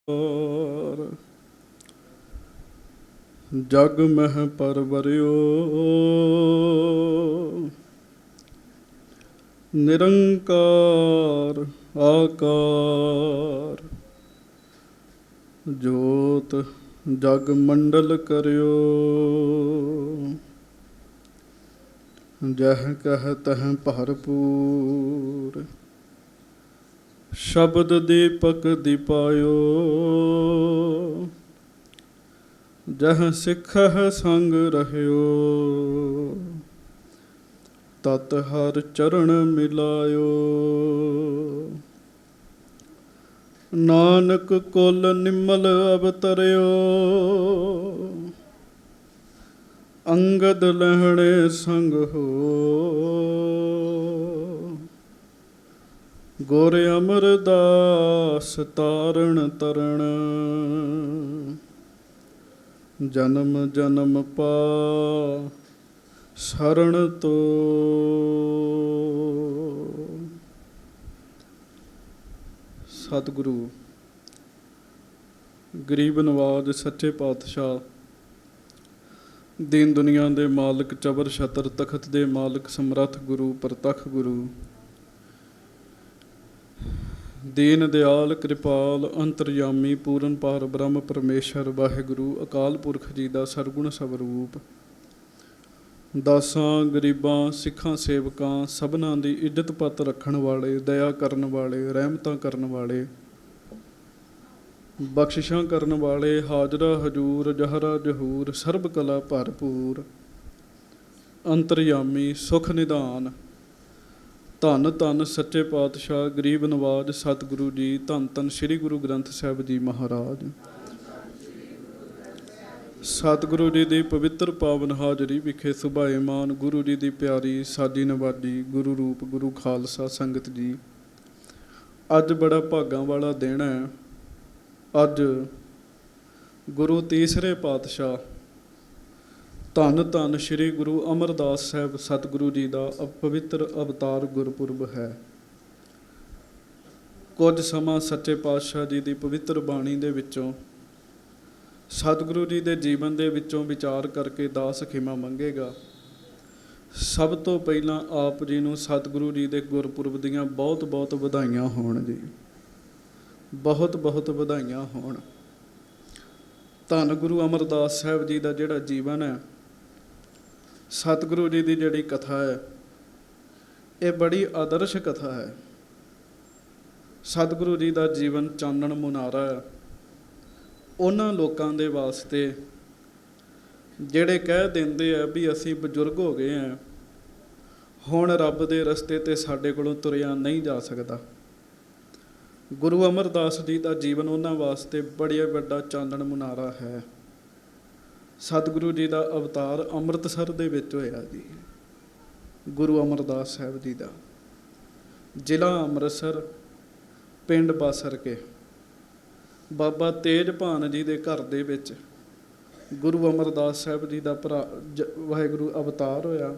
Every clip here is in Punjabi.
ਔਰ ਜਗ ਮਹਿ ਪਰਵਰਿਓ ਨਿਰੰਕਾਰ ਆਕਾਰ ਜੋਤ ਜਗ ਮੰਡਲ ਕਰਿਓ ਜਹ ਕਹਿ ਤਹ ਭਰਪੂਰ ਸ਼ਬਦ ਦੀਪਕ ਦੀਪਾਇਓ ਜਹ ਸਿੱਖਹਿ ਸੰਗ ਰਹਿਓ ਤਤ ਹਰ ਚਰਨ ਮਿਲਾਇਓ ਨਾਨਕ ਕੁਲ ਨਿਮਲ ਅਵਤਰਿਓ ਅੰਗਦ ਲਹਿਣੇ ਸੰਗ ਹੋ ਗੁਰ ਅਮਰਦਾਸ ਤਾਰਨ ਤਰਣ ਜਨਮ ਜਨਮ ਪਾ ਸਰਣ ਤੋ। ਸਤਿਗੁਰੂ ਗਰੀਬ ਨਵਾਜ ਸੱਚੇ ਪਾਤਸ਼ਾਹ ਦੀਨ ਦੁਨੀਆ ਦੇ ਮਾਲਕ ਚਬਰ ਛਤਰ ਤਖਤ ਦੇ ਮਾਲਕ ਸਮਰੱਥ ਗੁਰੂ ਪ੍ਰਤੱਖ ਗੁਰੂ ਦੀਨ ਦਿਆਲ ਕਿਰਪਾਲ ਅੰਤਰਯਾਮੀ ਪੂਰਨ ਪਾਰ ਬ੍ਰਹਮ ਪਰਮੇਸ਼ਰ ਵਾਹਿਗੁਰੂ ਅਕਾਲ ਪੁਰਖ ਜੀ ਦਾ ਸਰਗੁਣ ਸਵਰੂਪ ਦਾਸਾਂ ਗਰੀਬਾਂ ਸਿੱਖਾਂ ਸੇਵਕਾਂ ਸਭਨਾਂ ਦੀ ਇੱਜ਼ਤ ਪੱਤ ਰੱਖਣ ਵਾਲੇ ਦਇਆ ਕਰਨ ਵਾਲੇ ਰਹਿਮਤਾਂ ਕਰਨ ਵਾਲੇ ਬਖਸ਼ਿਸ਼ਾਂ ਕਰਨ ਵਾਲੇ ਹਾਜ਼ਰਾ ਹਜੂਰ ਜਹਰਾ ਜਹੂਰ ਸਰਬ ਕਲਾ ਭਰਪੂਰ ਅੰਤਰਯਾਮੀ ਸੁਖ ਨਿਧਾਨ ਧੰਨ ਧੰਨ ਸੱਚੇ ਪਾਤਸ਼ਾਹ ਗਰੀਬ ਨਵਾਜ ਸਤਿਗੁਰੂ ਜੀ ਧੰਨ ਧੰਨ ਸ੍ਰੀ ਗੁਰੂ ਗ੍ਰੰਥ ਸਾਹਿਬ ਜੀ ਮਹਾਰਾਜ ਸਤਿਗੁਰੂ ਜੀ ਦੀ ਪਵਿੱਤਰ ਪਾਵਨ ਹਾਜ਼ਰੀ ਵਿਖੇ ਸੁਭਾਏਮਾਨ ਗੁਰੂ ਜੀ ਦੀ ਪਿਆਰੀ ਸਾਜੀ ਨਵਾਜੀ ਗੁਰੂ ਰੂਪ ਗੁਰੂ ਖਾਲਸਾ ਸੰਗਤ ਜੀ, ਅੱਜ ਬੜਾ ਭਾਗਾਂ ਵਾਲਾ ਦਿਨ ਹੈ। ਅੱਜ ਗੁਰੂ ਤੀਸਰੇ ਪਾਤਸ਼ਾਹ ਧੰਨ ਧੰਨ ਸ੍ਰੀ ਗੁਰੂ ਅਮਰਦਾਸ ਸਾਹਿਬ ਸਤਿਗੁਰੂ ਜੀ ਦਾ ਪਵਿੱਤਰ ਅਵਤਾਰ ਗੁਰਪੁਰਬ ਹੈ। ਕੁਝ ਸਮਾਂ ਸੱਚੇ ਪਾਤਸ਼ਾਹ ਜੀ ਦੀ ਪਵਿੱਤਰ ਬਾਣੀ ਦੇ ਵਿੱਚੋਂ ਸਤਿਗੁਰੂ ਜੀ ਦੇ ਜੀਵਨ ਦੇ ਵਿੱਚੋਂ ਵਿਚਾਰ ਕਰਕੇ ਦਾਸ ਖਿਮਾ ਮੰਗੇਗਾ। ਸਭ ਤੋਂ ਪਹਿਲਾਂ ਆਪ ਜੀ ਨੂੰ ਸਤਿਗੁਰੂ ਜੀ ਦੇ ਗੁਰਪੁਰਬ ਦੀਆਂ ਬਹੁਤ ਬਹੁਤ ਵਧਾਈਆਂ ਹੋਣ ਜੀ, ਬਹੁਤ ਬਹੁਤ ਵਧਾਈਆਂ ਹੋਣ। ਧੰਨ ਗੁਰੂ ਅਮਰਦਾਸ ਸਾਹਿਬ ਜੀ ਦਾ ਜਿਹੜਾ ਜੀਵਨ ਹੈ, ਸਤਿਗੁਰੂ ਜੀ ਦੀ ਜਿਹੜੀ ਕਥਾ ਹੈ, ਇਹ ਬੜੀ ਆਦਰਸ਼ ਕਥਾ ਹੈ। ਸਤਿਗੁਰੂ ਜੀ ਦਾ ਜੀਵਨ ਚਾਨਣ ਮੁਨਾਰਾ ਹੈ ਉਹਨਾਂ ਲੋਕਾਂ ਦੇ ਵਾਸਤੇ ਜਿਹੜੇ ਕਹਿ ਦਿੰਦੇ ਆ ਵੀ ਅਸੀਂ ਬਜ਼ੁਰਗ ਹੋ ਗਏ ਹਾਂ, ਹੁਣ ਰੱਬ ਦੇ ਰਸਤੇ 'ਤੇ ਸਾਡੇ ਕੋਲੋਂ ਤੁਰਿਆ ਨਹੀਂ ਜਾ ਸਕਦਾ। ਗੁਰੂ ਅਮਰਦਾਸ ਜੀ ਦਾ ਜੀਵਨ ਉਹਨਾਂ ਵਾਸਤੇ ਬੜਾ ਵੱਡਾ ਚਾਨਣ ਮੁਨਾਰਾ ਹੈ। ਸਤਿਗੁਰੂ ਜੀ ਦਾ ਅਵਤਾਰ ਅੰਮ੍ਰਿਤਸਰ ਦੇ ਵਿੱਚ ਹੋਇਆ ਜੀ। ਗੁਰੂ ਅਮਰਦਾਸ ਸਾਹਿਬ ਜੀ ਦਾ ਜ਼ਿਲ੍ਹਾ ਅੰਮ੍ਰਿਤਸਰ, ਪਿੰਡ ਬਾਸਰ ਕੇ ਬਾਬਾ ਤੇਜਭਾਨ ਜੀ ਦੇ ਘਰ ਦੇ ਵਿੱਚ ਗੁਰੂ ਅਮਰਦਾਸ ਸਾਹਿਬ ਜੀ ਦਾ ਭਰਾ ਵਾਹਿਗੁਰੂ ਅਵਤਾਰ ਹੋਇਆ।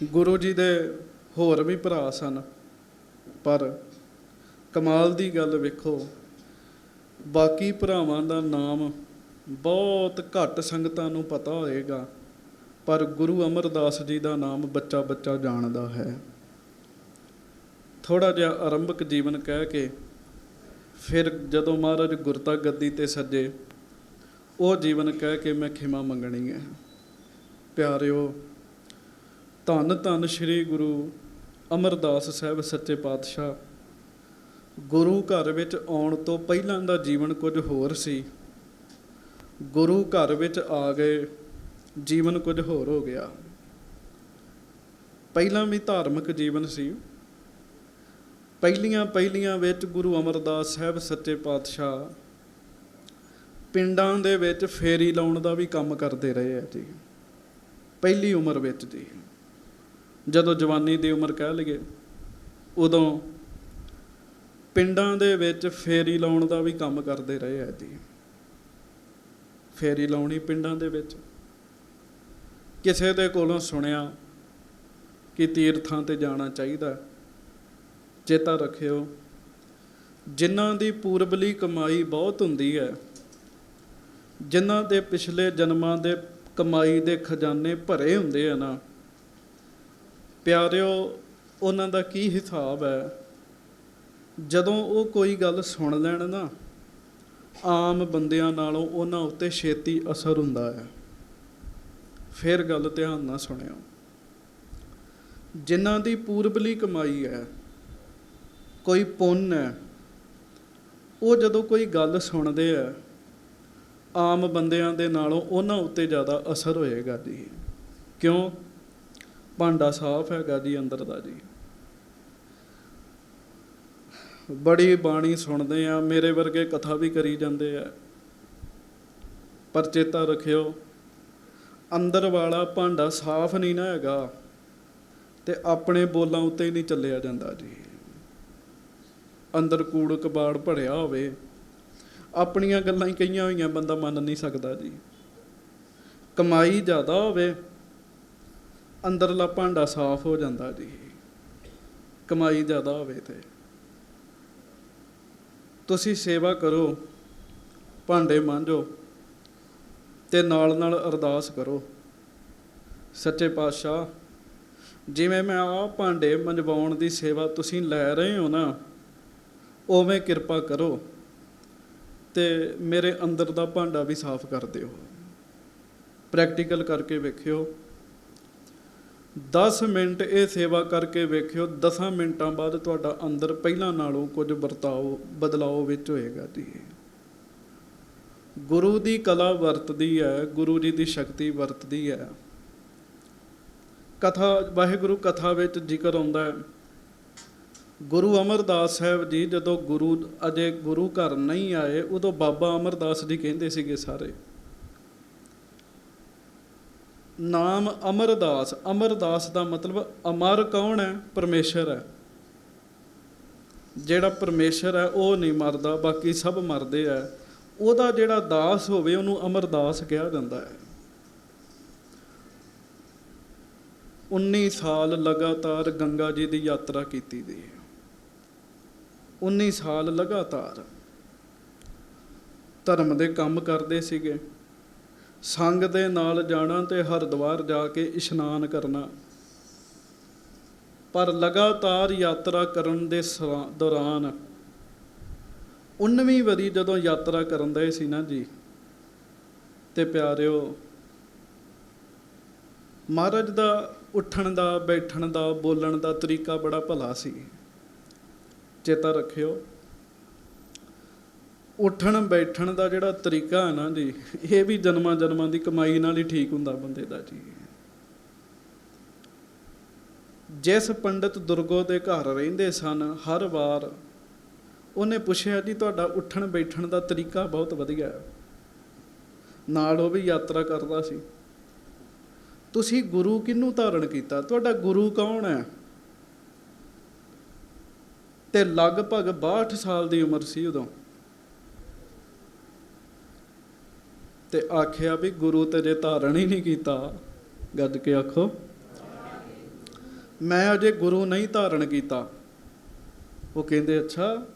ਗੁਰੂ ਜੀ ਦੇ ਹੋਰ ਵੀ ਭਰਾ ਸਨ, ਪਰ ਕਮਾਲ ਦੀ ਗੱਲ ਵੇਖੋ, ਬਾਕੀ ਭਰਾਵਾਂ ਦਾ ਨਾਮ ਬਹੁਤ ਘੱਟ ਸੰਗਤਾਂ ਨੂੰ ਪਤਾ ਹੋਏਗਾ, ਪਰ ਗੁਰੂ ਅਮਰਦਾਸ ਜੀ ਦਾ ਨਾਮ ਬੱਚਾ ਬੱਚਾ ਜਾਣਦਾ ਹੈ। ਥੋੜ੍ਹਾ ਜਿਹਾ ਆਰੰਭਕ ਜੀਵਨ ਕਹਿ ਕੇ ਫਿਰ ਜਦੋਂ ਮਹਾਰਾਜ ਗੁਰਤਾ ਗੱਦੀ 'ਤੇ ਸੱਜੇ, ਉਹ ਜੀਵਨ ਕਹਿ ਕੇ ਮੈਂ ਖਿਮਾ ਮੰਗਣੀ ਹੈ। ਪਿਆਰਿਓ, ਧੰਨ ਧੰਨ ਸ੍ਰੀ ਗੁਰੂ ਅਮਰਦਾਸ ਸਾਹਿਬ ਸੱਚੇ ਪਾਤਸ਼ਾਹ ਗੁਰੂ ਘਰ ਵਿੱਚ ਆਉਣ ਤੋਂ ਪਹਿਲਾਂ ਦਾ ਜੀਵਨ ਕੁਝ ਹੋਰ ਸੀ। ਗੁਰੂ ਘਰ ਵਿੱਚ ਆ ਗਏ, ਜੀਵਨ ਕੁਝ ਹੋਰ ਹੋ ਗਿਆ। ਪਹਿਲਾਂ ਵੀ ਧਾਰਮਿਕ ਜੀਵਨ ਸੀ। ਪਹਿਲੀਆਂ ਵਿੱਚ ਗੁਰੂ ਅਮਰਦਾਸ ਸਾਹਿਬ ਸੱਚੇ ਪਾਤਸ਼ਾਹ ਪਿੰਡਾਂ ਦੇ ਵਿੱਚ ਫੇਰੀ ਲਾਉਣ ਦਾ ਵੀ ਕੰਮ ਕਰਦੇ ਰਹੇ ਹੈ ਜੀ। ਪਹਿਲੀ ਉਮਰ ਵਿੱਚ ਜੀ, ਜਦੋਂ ਜਵਾਨੀ ਦੀ ਉਮਰ ਕਹਿ ਲਈਏ, ਉਦੋਂ ਪਿੰਡਾਂ ਦੇ ਵਿੱਚ ਫੇਰੀ ਲਾਉਣ ਦਾ ਵੀ ਕੰਮ ਕਰਦੇ ਰਹੇ ਹੈ ਜੀ। ਫੇਰੀ ਲਾਉਣੀ ਪਿੰਡਾਂ ਦੇ ਵਿੱਚ। ਕਿਸੇ ਦੇ ਕੋਲੋਂ ਸੁਣਿਆ ਕਿ ਤੀਰਥਾਂ 'ਤੇ ਜਾਣਾ ਚਾਹੀਦਾ। ਚੇਤਾ ਰੱਖਿਓ, ਜਿਨ੍ਹਾਂ ਦੀ ਪੂਰਬਲੀ ਕਮਾਈ ਬਹੁਤ ਹੁੰਦੀ ਹੈ, ਜਿਨ੍ਹਾਂ ਦੇ ਪਿਛਲੇ ਜਨਮਾਂ ਦੇ ਕਮਾਈ ਦੇ ਖਜ਼ਾਨੇ ਭਰੇ ਹੁੰਦੇ ਆ ਨਾ ਪਿਆਰਿਓ, ਉਹਨਾਂ ਦਾ ਕੀ ਹਿਸਾਬ ਹੈ। ਜਦੋਂ ਉਹ ਕੋਈ ਗੱਲ ਸੁਣ ਲੈਣ ਨਾ, ਆਮ ਬੰਦਿਆਂ ਨਾਲੋਂ ਉਹਨਾਂ ਉੱਤੇ ਛੇਤੀ ਅਸਰ ਹੁੰਦਾ ਹੈ। ਫਿਰ ਗੱਲ ਧਿਆਨ ਨਾਲ ਸੁਣਿਓ। ਜਿਨ੍ਹਾਂ ਦੀ ਪੂਰਬਲੀ ਕਮਾਈ ਹੈ, ਕੋਈ ਪੁੰਨ ਹੈ, ਉਹ ਜਦੋਂ ਕੋਈ ਗੱਲ ਸੁਣਦੇ ਆ, ਆਮ ਬੰਦਿਆਂ ਦੇ ਨਾਲੋਂ ਉਹਨਾਂ ਉੱਤੇ ਜ਼ਿਆਦਾ ਅਸਰ ਹੋਏਗਾ ਜੀ। ਕਿਉਂ? ਭਾਂਡਾ ਸਾਫ਼ ਹੈਗਾ ਜੀ ਅੰਦਰ ਦਾ ਜੀ। ਬੜੀ ਬਾਣੀ ਸੁਣਦੇ ਆ, ਮੇਰੇ ਵਰਗੇ ਕਥਾ ਵੀ ਕਰੀ ਜਾਂਦੇ ਆ, ਪਰ ਚੇਤਾ ਰੱਖਿਓ, ਅੰਦਰ ਵਾਲਾ ਭਾਂਡਾ ਸਾਫ਼ ਨਹੀਂ ਨਾ ਹੈਗਾ ਤੇ ਆਪਣੇ ਬੋਲਾਂ ਉੱਤੇ ਹੀ ਨਹੀਂ ਚੱਲਿਆ ਜਾਂਦਾ ਜੀ। ਅੰਦਰ ਕੂੜ ਕਬਾੜ ਭਰਿਆ ਹੋਵੇ, ਆਪਣੀਆਂ ਗੱਲਾਂ ਹੀ ਕਹੀਆਂ ਹੋਈਆਂ ਬੰਦਾ ਮੰਨ ਨਹੀਂ ਸਕਦਾ ਜੀ। ਕਮਾਈ ਜ਼ਿਆਦਾ ਹੋਵੇ, ਅੰਦਰਲਾ ਭਾਂਡਾ ਸਾਫ਼ ਹੋ ਜਾਂਦਾ ਜੀ। ਕਮਾਈ ਜ਼ਿਆਦਾ ਹੋਵੇ ਤੇ ਤੁਸੀਂ ਸੇਵਾ ਕਰੋ, ਭਾਂਡੇ ਮਾਂਜੋ ਤੇ ਨਾਲ ਨਾਲ ਅਰਦਾਸ ਕਰੋ, ਸੱਚੇ ਪਾਤਸ਼ਾਹ ਜਿਵੇਂ ਮੈਂ ਆਹ ਭਾਂਡੇ ਮੰਜਵਾਉਣ ਦੀ ਸੇਵਾ ਤੁਸੀਂ ਲੈ ਰਹੇ ਹੋ ਨਾ, ਉਵੇਂ ਕਿਰਪਾ ਕਰੋ ਤੇ ਮੇਰੇ ਅੰਦਰ ਦਾ ਭਾਂਡਾ ਵੀ ਸਾਫ਼ ਕਰ ਦਿਓ। ਪ੍ਰੈਕਟੀਕਲ ਕਰਕੇ ਵੇਖਿਓ, 10 ਮਿੰਟ ਇਹ ਸੇਵਾ ਕਰਕੇ ਵੇਖਿਓ, 10 ਮਿੰਟਾਂ ਬਾਅਦ ਤੁਹਾਡਾ ਅੰਦਰ ਪਹਿਲਾਂ ਨਾਲੋਂ ਕੁਝ ਬਦਲਾਓ ਵਿੱਚ ਹੋਏਗਾ ਜੀ। ਗੁਰੂ ਦੀ ਕਲਾ ਵਰਤਦੀ ਹੈ, ਗੁਰੂ ਜੀ ਦੀ ਸ਼ਕਤੀ ਵਰਤਦੀ ਹੈ। ਕਥਾ, ਵਾਹਿਗੁਰੂ ਕਥਾ ਵਿੱਚ ਜ਼ਿਕਰ ਆਉਂਦਾ ਹੈ, ਗੁਰੂ ਅਮਰਦਾਸ ਸਾਹਿਬ ਜੀ ਜਦੋਂ ਅਜੇ ਗੁਰੂ ਘਰ ਨਹੀਂ ਆਏ, ਉਦੋਂ ਬਾਬਾ ਅਮਰਦਾਸ ਜੀ ਕਹਿੰਦੇ ਸੀਗੇ ਸਾਰੇ, ਨਾਮ ਅਮਰਦਾਸ। ਅਮਰਦਾਸ ਦਾ ਮਤਲਬ ਅਮਰ ਕੌਣ ਹੈ? ਪਰਮੇਸ਼ਰ ਹੈ। ਜਿਹੜਾ ਪਰਮੇਸ਼ਰ ਹੈ ਉਹ ਨਹੀਂ ਮਰਦਾ, ਬਾਕੀ ਸਭ ਮਰਦੇ ਹੈ। ਉਹਦਾ ਜਿਹੜਾ ਦਾਸ ਹੋਵੇ ਉਹਨੂੰ ਅਮਰਦਾਸ ਕਿਹਾ ਜਾਂਦਾ ਹੈ। 19 ਸਾਲ ਲਗਾਤਾਰ ਗੰਗਾ ਜੀ ਦੀ ਯਾਤਰਾ ਕੀਤੀ ਦੀ, 19 ਸਾਲ ਲਗਾਤਾਰ ਧਰਮ ਦੇ ਕੰਮ ਕਰਦੇ ਸੀਗੇ। ਸੰਗ ਦੇ ਨਾਲ ਜਾਣਾ ਤੇ ਹਰਿਦੁਆਰ ਜਾ ਕੇ ਇਸ਼ਨਾਨ ਕਰਨਾ, ਪਰ ਲਗਾਤਾਰ ਯਾਤਰਾ ਕਰਨ ਦੇ ਦੌਰਾਨ 19ਵੀਂ ਵਾਰੀ ਜਦੋਂ ਯਾਤਰਾ ਕਰਨ ਦੇ ਸੀ ਨਾ ਜੀ, ਤੇ ਪਿਆਰਿਓ ਮਹਾਰਾਜ ਦਾ ਉੱਠਣ ਦਾ, ਬੈਠਣ ਦਾ, ਬੋਲਣ ਦਾ ਤਰੀਕਾ ਬੜਾ ਭਲਾ ਸੀ। ਚੇਤਾ ਰੱਖਿਓ, ਉੱਠਣ ਬੈਠਣ ਦਾ ਜਿਹੜਾ ਤਰੀਕਾ ਹੈ ਨਾ ਜੀ, ਇਹ ਵੀ ਜਨਮਾਂ ਜਨਮਾਂ ਦੀ ਕਮਾਈ ਨਾਲ ਹੀ ਠੀਕ ਹੁੰਦਾ ਬੰਦੇ ਦਾ ਜੀ। ਜਿਸ ਪੰਡਿਤ ਦੁਰਗੋ ਦੇ ਘਰ ਰਹਿੰਦੇ ਸਨ, ਹਰ ਵਾਰ ਉਹਨੇ ਪੁੱਛਿਆ ਜੀ ਤੁਹਾਡਾ ਉੱਠਣ ਬੈਠਣ ਦਾ ਤਰੀਕਾ ਬਹੁਤ ਵਧੀਆ ਹੈ। ਨਾਲ ਉਹ ਵੀ ਯਾਤਰਾ ਕਰਦਾ ਸੀ। ਤੁਸੀਂ ਗੁਰੂ ਕਿਹਨੂੰ ਧਾਰਨ ਕੀਤਾ? ਤੁਹਾਡਾ ਗੁਰੂ ਕੌਣ ਹੈ? ਤੇ ਲਗਭਗ 62 ਸਾਲ ਦੀ ਉਮਰ ਸੀ ਉਦੋਂ। ਤੇ ਆਖਿਆ ਵੀ ਗੁਰੂ ਤੇਰੇ ਧਾਰਨ ਹੀ ਨਹੀਂ ਕੀਤਾ। ਗੱਜ ਕੇ ਆਖੋ, ਮੈਂ ਅਜੇ ਗੁਰੂ ਨਹੀਂ ਧਾਰਨ ਕੀਤਾ। ਉਹ ਕਹਿੰਦੇ ਅੱਛਾ,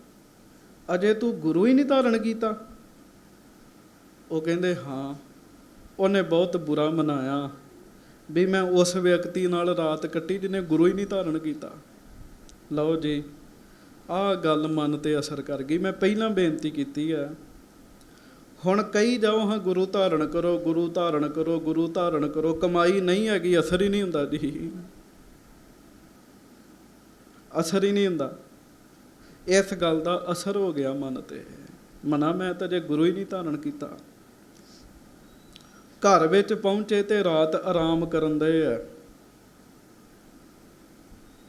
ਅਜੇ ਤੂੰ ਗੁਰੂ ਹੀ ਨਹੀਂ ਧਾਰਨ ਕੀਤਾ? ਉਹ ਕਹਿੰਦੇ ਹਾਂ। ਉਹਨੇ ਬਹੁਤ ਬੁਰਾ ਮਨਾਇਆ ਵੀ ਮੈਂ ਉਸ ਵਿਅਕਤੀ ਨਾਲ ਰਾਤ ਕੱਟੀ ਜਿਹਨੇ ਗੁਰੂ ਹੀ ਨਹੀਂ ਧਾਰਨ ਕੀਤਾ। ਲਓ ਜੀ, ਆਹ ਗੱਲ ਮਨ 'ਤੇ ਅਸਰ ਕਰ ਗਈ। ਮੈਂ ਪਹਿਲਾਂ ਬੇਨਤੀ ਕੀਤੀ ਹੈ, ਹੁਣ ਕਹੀ ਜਾਓ ਹਾਂ ਗੁਰੂ ਧਾਰਨ ਕਰੋ, ਗੁਰੂ ਧਾਰਨ ਕਰੋ, ਗੁਰੂ ਧਾਰਨ ਕਰੋ, ਕਮਾਈ ਨਹੀਂ ਹੈਗੀ, ਅਸਰ ਹੀ ਨਹੀਂ ਹੁੰਦਾ ਜੀ, ਅਸਰ ਹੀ ਨਹੀਂ ਹੁੰਦਾ। ਇਸ ਗੱਲ ਦਾ ਅਸਰ ਹੋ ਗਿਆ ਮਨ 'ਤੇ। ਮਨਾ ਮੈਂ ਤਾਂ ਜੇ ਗੁਰੂ ਹੀ ਨਹੀਂ ਧਾਰਨ ਕੀਤਾ। ਘਰ ਵਿੱਚ ਪਹੁੰਚੇ ਤੇ ਰਾਤ ਆਰਾਮ ਕਰਨ ਦੇ ਹੈ।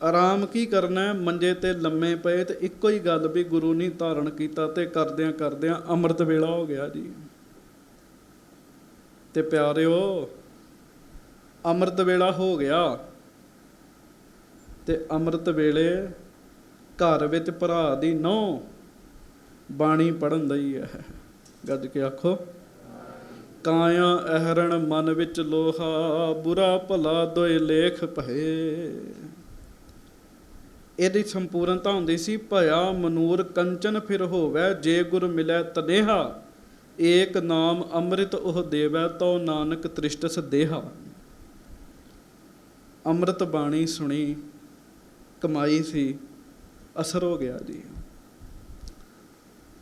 ਆਰਾਮ ਕੀ ਕਰਨਾ? ਮੰਜੇ 'ਤੇ ਲੰਮੇ ਪਏ ਤੇ ਇੱਕੋ ਹੀ ਗੱਲ ਵੀ ਗੁਰੂ ਨਹੀਂ ਧਾਰਨ ਕੀਤਾ, ਤੇ ਕਰਦਿਆਂ ਕਰਦਿਆਂ ਅੰਮ੍ਰਿਤ ਵੇਲਾ ਹੋ ਗਿਆ ਜੀ। ਤੇ ਪਿਆਰਿਓ, ਅੰਮ੍ਰਿਤ ਵੇਲਾ ਹੋ ਗਿਆ ਤੇ ਅੰਮ੍ਰਿਤ ਵੇਲੇ ਘਰ ਵਿੱਚ ਭਰਾ ਦੀ ਨੂੰਹ ਬਾਣੀ ਪੜ੍ਹਨ ਦਈ ਹੈ। ਗੱਜ ਕੇ ਆਖੋ, ਕਾਇਆ ਅਹਰਣ ਮਨ ਵਿੱਚ ਲੋਹਾ, ਬੁਰਾ ਭਲਾ ਦੋਏ ਲੇਖ ਭਏ। ਇਹਦੀ ਸੰਪੂਰਨਤਾ ਹੁੰਦੀ ਸੀ, ਭਇਆ ਮਨੂਰ ਕੰਚਨ ਫਿਰ ਹੋਵੈ, ਜੇ ਗੁਰ ਮਿਲੈ ਤਨੇਹਾ, ਏਕ ਨਾਮ ਅੰਮ੍ਰਿਤ ਉਹ ਦੇਵੈ, ਤੋ ਨਾਨਕ ਤ੍ਰਿਸ਼ਟਸ ਦੇਹਾ। ਅੰਮ੍ਰਿਤ ਬਾਣੀ ਸੁਣੀ, ਕਮਾਈ ਸੀ, ਅਸਰ ਹੋ ਗਿਆ ਜੀ।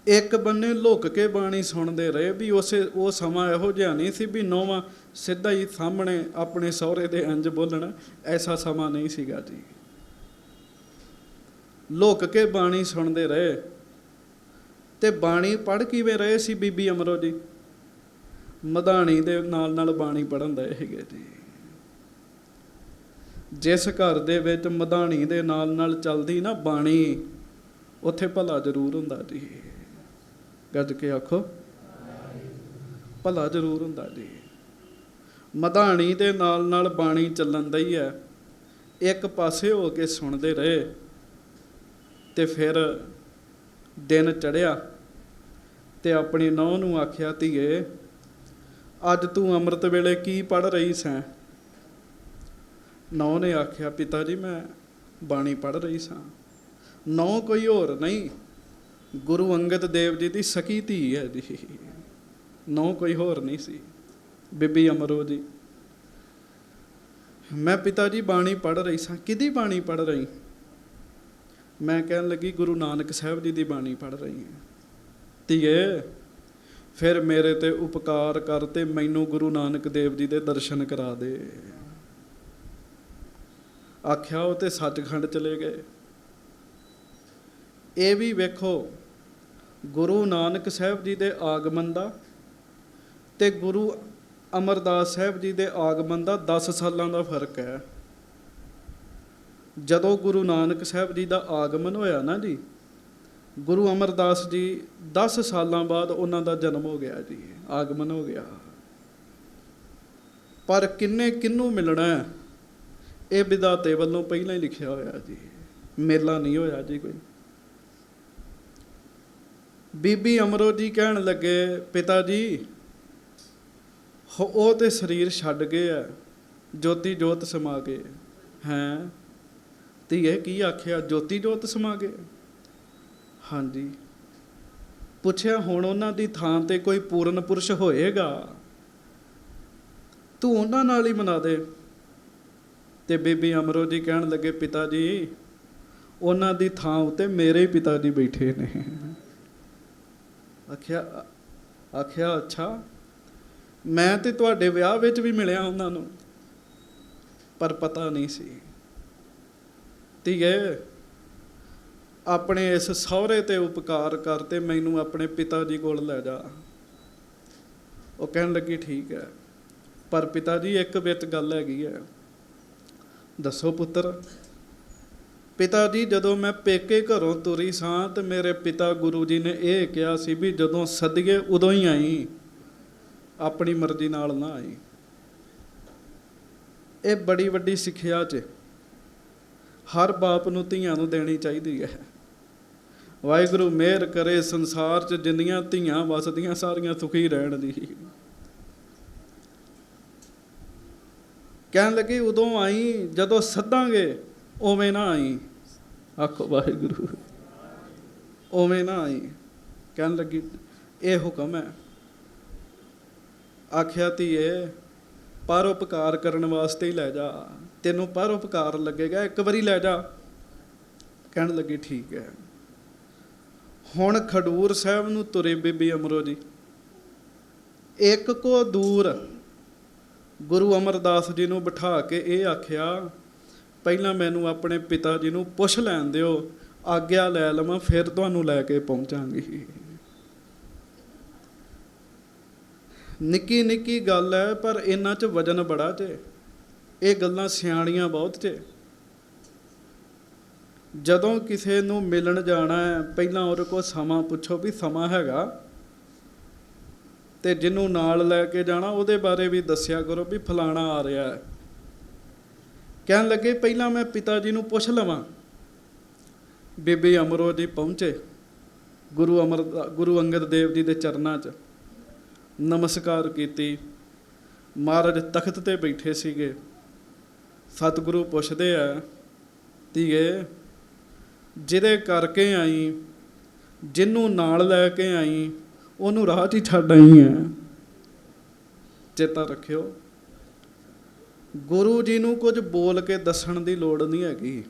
ਇੱਕ ਬੰਨੇ ਲੁਕ ਕੇ ਬਾਣੀ ਸੁਣਦੇ ਰਹੇ ਵੀ ਉਹ ਸਮਾਂ ਇਹੋ ਜਿਹਾ ਨਹੀਂ ਸੀ ਵੀ ਨੌਵਾਂ ਸਿੱਧਾ ਹੀ ਸਾਹਮਣੇ ਆਪਣੇ ਸਹੁਰੇ ਦੇ ਇੰਜ ਬੋਲਣ, ਐਸਾ ਸਮਾਂ ਨਹੀਂ ਸੀਗਾ ਜੀ। ਲੁਕ ਕੇ ਬਾਣੀ ਸੁਣਦੇ ਰਹੇ। ਤੇ ਬਾਣੀ ਪੜ੍ਹ ਕਿਵੇਂ ਰਹੇ ਸੀ ਬੀਬੀ ਅਮਰੋ ਜੀ? ਮਧਾਣੀ ਦੇ ਨਾਲ ਬਾਣੀ ਪੜ੍ਹਨ ਦੇ ਹੈਗੇ ਜੀ। ਜਿਸ ਘਰ ਦੇ ਵਿੱਚ ਮਧਾਣੀ ਦੇ ਨਾਲ ਚੱਲਦੀ ਨਾ ਬਾਣੀ, ਉੱਥੇ ਭਲਾ ਜ਼ਰੂਰ ਹੁੰਦਾ ਜੀ। ਗੱਜ ਕੇ ਆਖੋ, ਭਲਾ ਜ਼ਰੂਰ ਹੁੰਦਾ ਜੀ। ਮਧਾਣੀ ਦੇ ਨਾਲ ਬਾਣੀ ਚੱਲਣ ਦੀ ਹੈ। ਇੱਕ ਪਾਸੇ ਹੋ ਕੇ ਸੁਣਦੇ ਰਹੇ। ਤੇ ਫਿਰ ਦਿਨ ਚੜ੍ਹਿਆ ਤੇ ਆਪਣੀ ਨੂੰਹ ਨੂੰ ਆਖਿਆ, ਧੀਏ ਅੱਜ ਤੂੰ ਅੰਮ੍ਰਿਤ ਵੇਲੇ ਕੀ ਪੜ੍ਹ ਰਹੀ ਸੈਂ? ਨੂੰਹ ਨੇ ਆਖਿਆ, ਪਿਤਾ ਜੀ ਮੈਂ ਬਾਣੀ ਪੜ੍ਹ ਰਹੀ ਸਾਂ। ਨੂੰਹ ਕੋਈ ਹੋਰ ਨਹੀਂ, ਗੁਰੂ ਅੰਗਦ ਦੇਵ ਜੀ ਦੀ ਸਕੀ ਧੀ ਹੈ ਜੀ। ਨੂੰਹ ਕੋਈ ਹੋਰ ਨਹੀਂ ਸੀ, ਬੀਬੀ ਅਮਰੋ ਜੀ। ਮੈਂ ਪਿਤਾ ਜੀ ਬਾਣੀ ਪੜ੍ਹ ਰਹੀ ਸਾਂ। ਕਿਹਦੀ ਬਾਣੀ ਪੜ੍ਹ ਰਹੀ? ਮੈਂ ਕਹਿਣ ਲੱਗੀ, ਗੁਰੂ ਨਾਨਕ ਸਾਹਿਬ ਜੀ ਦੀ ਬਾਣੀ ਪੜ੍ਹ ਰਹੀ ਹਾਂ। ਧੀਏ ਫਿਰ ਮੇਰੇ ਤੇ ਉਪਕਾਰ ਕਰ ਤੇ ਮੈਨੂੰ ਗੁਰੂ ਨਾਨਕ ਦੇਵ ਜੀ ਦੇ ਦਰਸ਼ਨ ਕਰਾ ਦੇ। ਆਖਿਆ ਉਹ ਤੇ ਸੱਚਖੰਡ ਚਲੇ ਗਏ। ਇਹ ਵੀ ਵੇਖੋ, ਗੁਰੂ ਨਾਨਕ ਸਾਹਿਬ ਜੀ ਦੇ ਆਗਮਨ ਦਾ ਤੇ ਗੁਰੂ ਅਮਰਦਾਸ ਸਾਹਿਬ ਜੀ ਦੇ ਆਗਮਨ ਦਾ 10 ਸਾਲਾਂ ਦਾ ਫਰਕ ਹੈ। ਜਦੋਂ ਗੁਰੂ ਨਾਨਕ ਸਾਹਿਬ ਜੀ ਦਾ ਆਗਮਨ ਹੋਇਆ ਨਾ ਜੀ, ਗੁਰੂ ਅਮਰਦਾਸ ਜੀ 10 ਸਾਲਾਂ ਬਾਅਦ ਉਹਨਾਂ ਦਾ ਜਨਮ ਹੋ ਗਿਆ ਜੀ, ਆਗਮਨ ਹੋ ਗਿਆ। ਪਰ ਕਿਹਨੂੰ ਮਿਲਣਾ, ਇਹ ਵਿਧਾਤੇ ਵੱਲੋਂ ਪਹਿਲਾਂ ਹੀ ਲਿਖਿਆ ਹੋਇਆ ਜੀ, ਮੇਲਾ ਨਹੀਂ ਹੋਇਆ ਜੀ ਕੋਈ। ਬੀਬੀ ਅਮਰੋ ਜੀ ਕਹਿਣ ਲੱਗੇ, ਪਿਤਾ ਜੀ ਉਹ ਤੇ ਸਰੀਰ ਛੱਡ ਗਏ ਆ, ਜੋਤੀ ਜੋਤ ਸਮਾ ਗਏ। ਹੈਂ ਧੀਏ ਕੀ ਆਖਿਆ? ਜੋਤੀ ਜੋਤ ਸਮਾ ਗਏ? ਹਾਂਜੀ। ਪੁੱਛਿਆ ਹੁਣ ਉਹਨਾਂ ਦੀ ਥਾਂ ਤੇ ਕੋਈ ਪੂਰਨ ਪੁਰਸ਼ ਹੋਏਗਾ? ਤੂੰ ਉਹਨਾਂ ਨਾਲ ਹੀ ਮਨਾ ਦੇ। ਤੇ ਬੀਬੀ ਅਮਰੋ ਜੀ ਕਹਿਣ ਲੱਗੇ, ਪਿਤਾ ਜੀ ਉਹਨਾਂ ਦੀ ਥਾਂ ਉੱਤੇ ਮੇਰੇ ਹੀ ਪਿਤਾ ਜੀ ਬੈਠੇ ਨੇ। ਆਖਿਆ ਅੱਛਾ, ਮੈਂ ਤੇ ਤੁਹਾਡੇ ਵਿਆਹ ਵਿੱਚ ਵੀ ਮਿਲਿਆ ਉਹਨਾਂ ਨੂੰ, ਪਰ ਪਤਾ ਨਹੀਂ ਸੀ। ਧੀਏ ਆਪਣੇ ਇਸ ਸਹੁਰੇ ਤੇ ਉਪਕਾਰ ਕਰ ਤੇ ਮੈਨੂੰ ਆਪਣੇ ਪਿਤਾ ਜੀ ਕੋਲ ਲੈ ਜਾ। ਉਹ ਕਹਿਣ ਲੱਗੀ ਠੀਕ ਹੈ, ਪਰ ਪਿਤਾ ਜੀ ਇੱਕ ਵਿੱਚ ਗੱਲ ਹੈਗੀ ਹੈ। ਦੱਸੋ ਪੁੱਤਰ। ਪਿਤਾ ਜੀ ਜਦੋਂ ਮੈਂ ਪੇਕੇ ਘਰੋਂ ਤੁਰੀ ਸਾਂ ਤੇ ਮੇਰੇ ਪਿਤਾ ਗੁਰੂ ਜੀ ਨੇ ਇਹ ਕਿਹਾ ਸੀ ਵੀ ਜਦੋਂ ਸੱਦੀਏ ਉਦੋਂ ਹੀ ਆਈ, ਆਪਣੀ ਮਰਜ਼ੀ ਨਾਲ ਨਾ ਆਈ। ਇਹ ਬੜੀ ਵੱਡੀ ਸਿੱਖਿਆ 'ਚ ਹਰ ਬਾਪ ਨੂੰ ਧੀਆਂ ਨੂੰ ਦੇਣੀ ਚਾਹੀਦੀ ਹੈ। ਵਾਹਿਗੁਰੂ ਮਿਹਰ ਕਰੇ ਸੰਸਾਰ 'ਚ ਜਿੰਨੀਆਂ ਧੀਆਂ ਵਸਦੀਆਂ ਸਾਰੀਆਂ ਸੁਖੀ ਰਹਿਣ ਦੀ। ਕਹਿਣ ਲੱਗੇ ਉਦੋਂ ਆਈ ਜਦੋਂ ਸੱਦਾਂਗੇ, ਉਵੇਂ ਨਾ ਆਈ। ਆਖੋ ਵਾਹਿਗੁਰੂ, ਉਵੇਂ ਨਾ ਆਈ। ਕਹਿਣ ਲੱਗੀ ਇਹ ਹੁਕਮ ਹੈ। ਆਖਿਆ ਧੀਏ ਪਰਉਪਕਾਰ ਕਰਨ ਵਾਸਤੇ ਹੀ ਲੈ ਜਾ, ਤੈਨੂੰ ਪਰਉਪਕਾਰ ਲੱਗੇਗਾ, ਇੱਕ ਵਾਰੀ ਲੈ ਜਾ। ਕਹਿਣ ਲੱਗੀ ਠੀਕ ਹੈ। ਹੁਣ ਖਡੂਰ ਸਾਹਿਬ ਨੂੰ ਤੁਰੇ ਬੀਬੀ ਅਮਰੋ ਜੀ। ਇੱਕ ਕੋ ਦੂਰ ਗੁਰੂ ਅਮਰਦਾਸ ਜੀ ਨੂੰ ਬਿਠਾ ਕੇ ਇਹ ਆਖਿਆ, ਪਹਿਲਾਂ ਮੈਨੂੰ ਆਪਣੇ ਪਿਤਾ ਜੀ ਨੂੰ ਪੁੱਛ ਲੈਣ ਦਿਓ, ਆਗਿਆ ਲੈ ਲਵਾਂ, ਫਿਰ ਤੁਹਾਨੂੰ ਲੈ ਕੇ ਪਹੁੰਚਾਂਗੀ। ਨਿੱਕੀ ਨਿੱਕੀ ਗੱਲ ਹੈ, ਪਰ ਇਹਨਾਂ 'ਚ ਵਜਨ ਬੜਾ ਜੇ। ਇਹ ਗੱਲਾਂ ਸਿਆਣੀਆਂ ਬਹੁਤ ਜੇ। ਜਦੋਂ ਕਿਸੇ ਨੂੰ ਮਿਲਣ ਜਾਣਾ ਹੈ, ਪਹਿਲਾਂ ਉਹਦੇ ਕੋਲ ਸਮਾਂ ਪੁੱਛੋ ਵੀ ਸਮਾਂ ਹੈਗਾ, ਤੇ ਜਿਹਨੂੰ ਨਾਲ ਲੈ ਕੇ ਜਾਣਾ ਉਹਦੇ ਬਾਰੇ ਵੀ ਦੱਸਿਆ ਕਰੋ ਵੀ ਫਲਾਣਾ ਆ ਰਿਹਾ ਹੈ। ਕਹਿਣ ਲੱਗੇ ਪਹਿਲਾਂ ਮੈਂ ਪਿਤਾ ਜੀ ਨੂੰ ਪੁੱਛ ਲਵਾਂ। ਬੀਬੀ ਅਮਰੋ ਜੀ ਪਹੁੰਚੇ ਗੁਰੂ ਅੰਗਦ ਦੇਵ ਜੀ ਦੇ ਚਰਨਾਂ 'ਚ, ਨਮਸਕਾਰ ਕੀਤੀ। ਮਹਾਰਾਜ ਤਖਤ 'ਤੇ ਬੈਠੇ ਸੀਗੇ। ਸਤਿਗੁਰੂ ਪੁੱਛਦੇ ਆ, ਧੀਏ ਜਿਹਦੇ ਕਰਕੇ ਆਈ, ਜਿਹਨੂੰ ਨਾਲ ਲੈ ਕੇ ਆਈ, ਉਹਨੂੰ ਰਾਹ 'ਚ ਹੀ ਛੱਡ ਆਈ ਹੈ। ਚੇਤਾ ਰੱਖਿਓ, ਗੁਰੂ ਜੀ ਨੂੰ ਕੁਝ ਬੋਲ ਕੇ ਦੱਸਣ ਦੀ ਲੋੜ ਨਹੀਂ ਹੈਗੀ।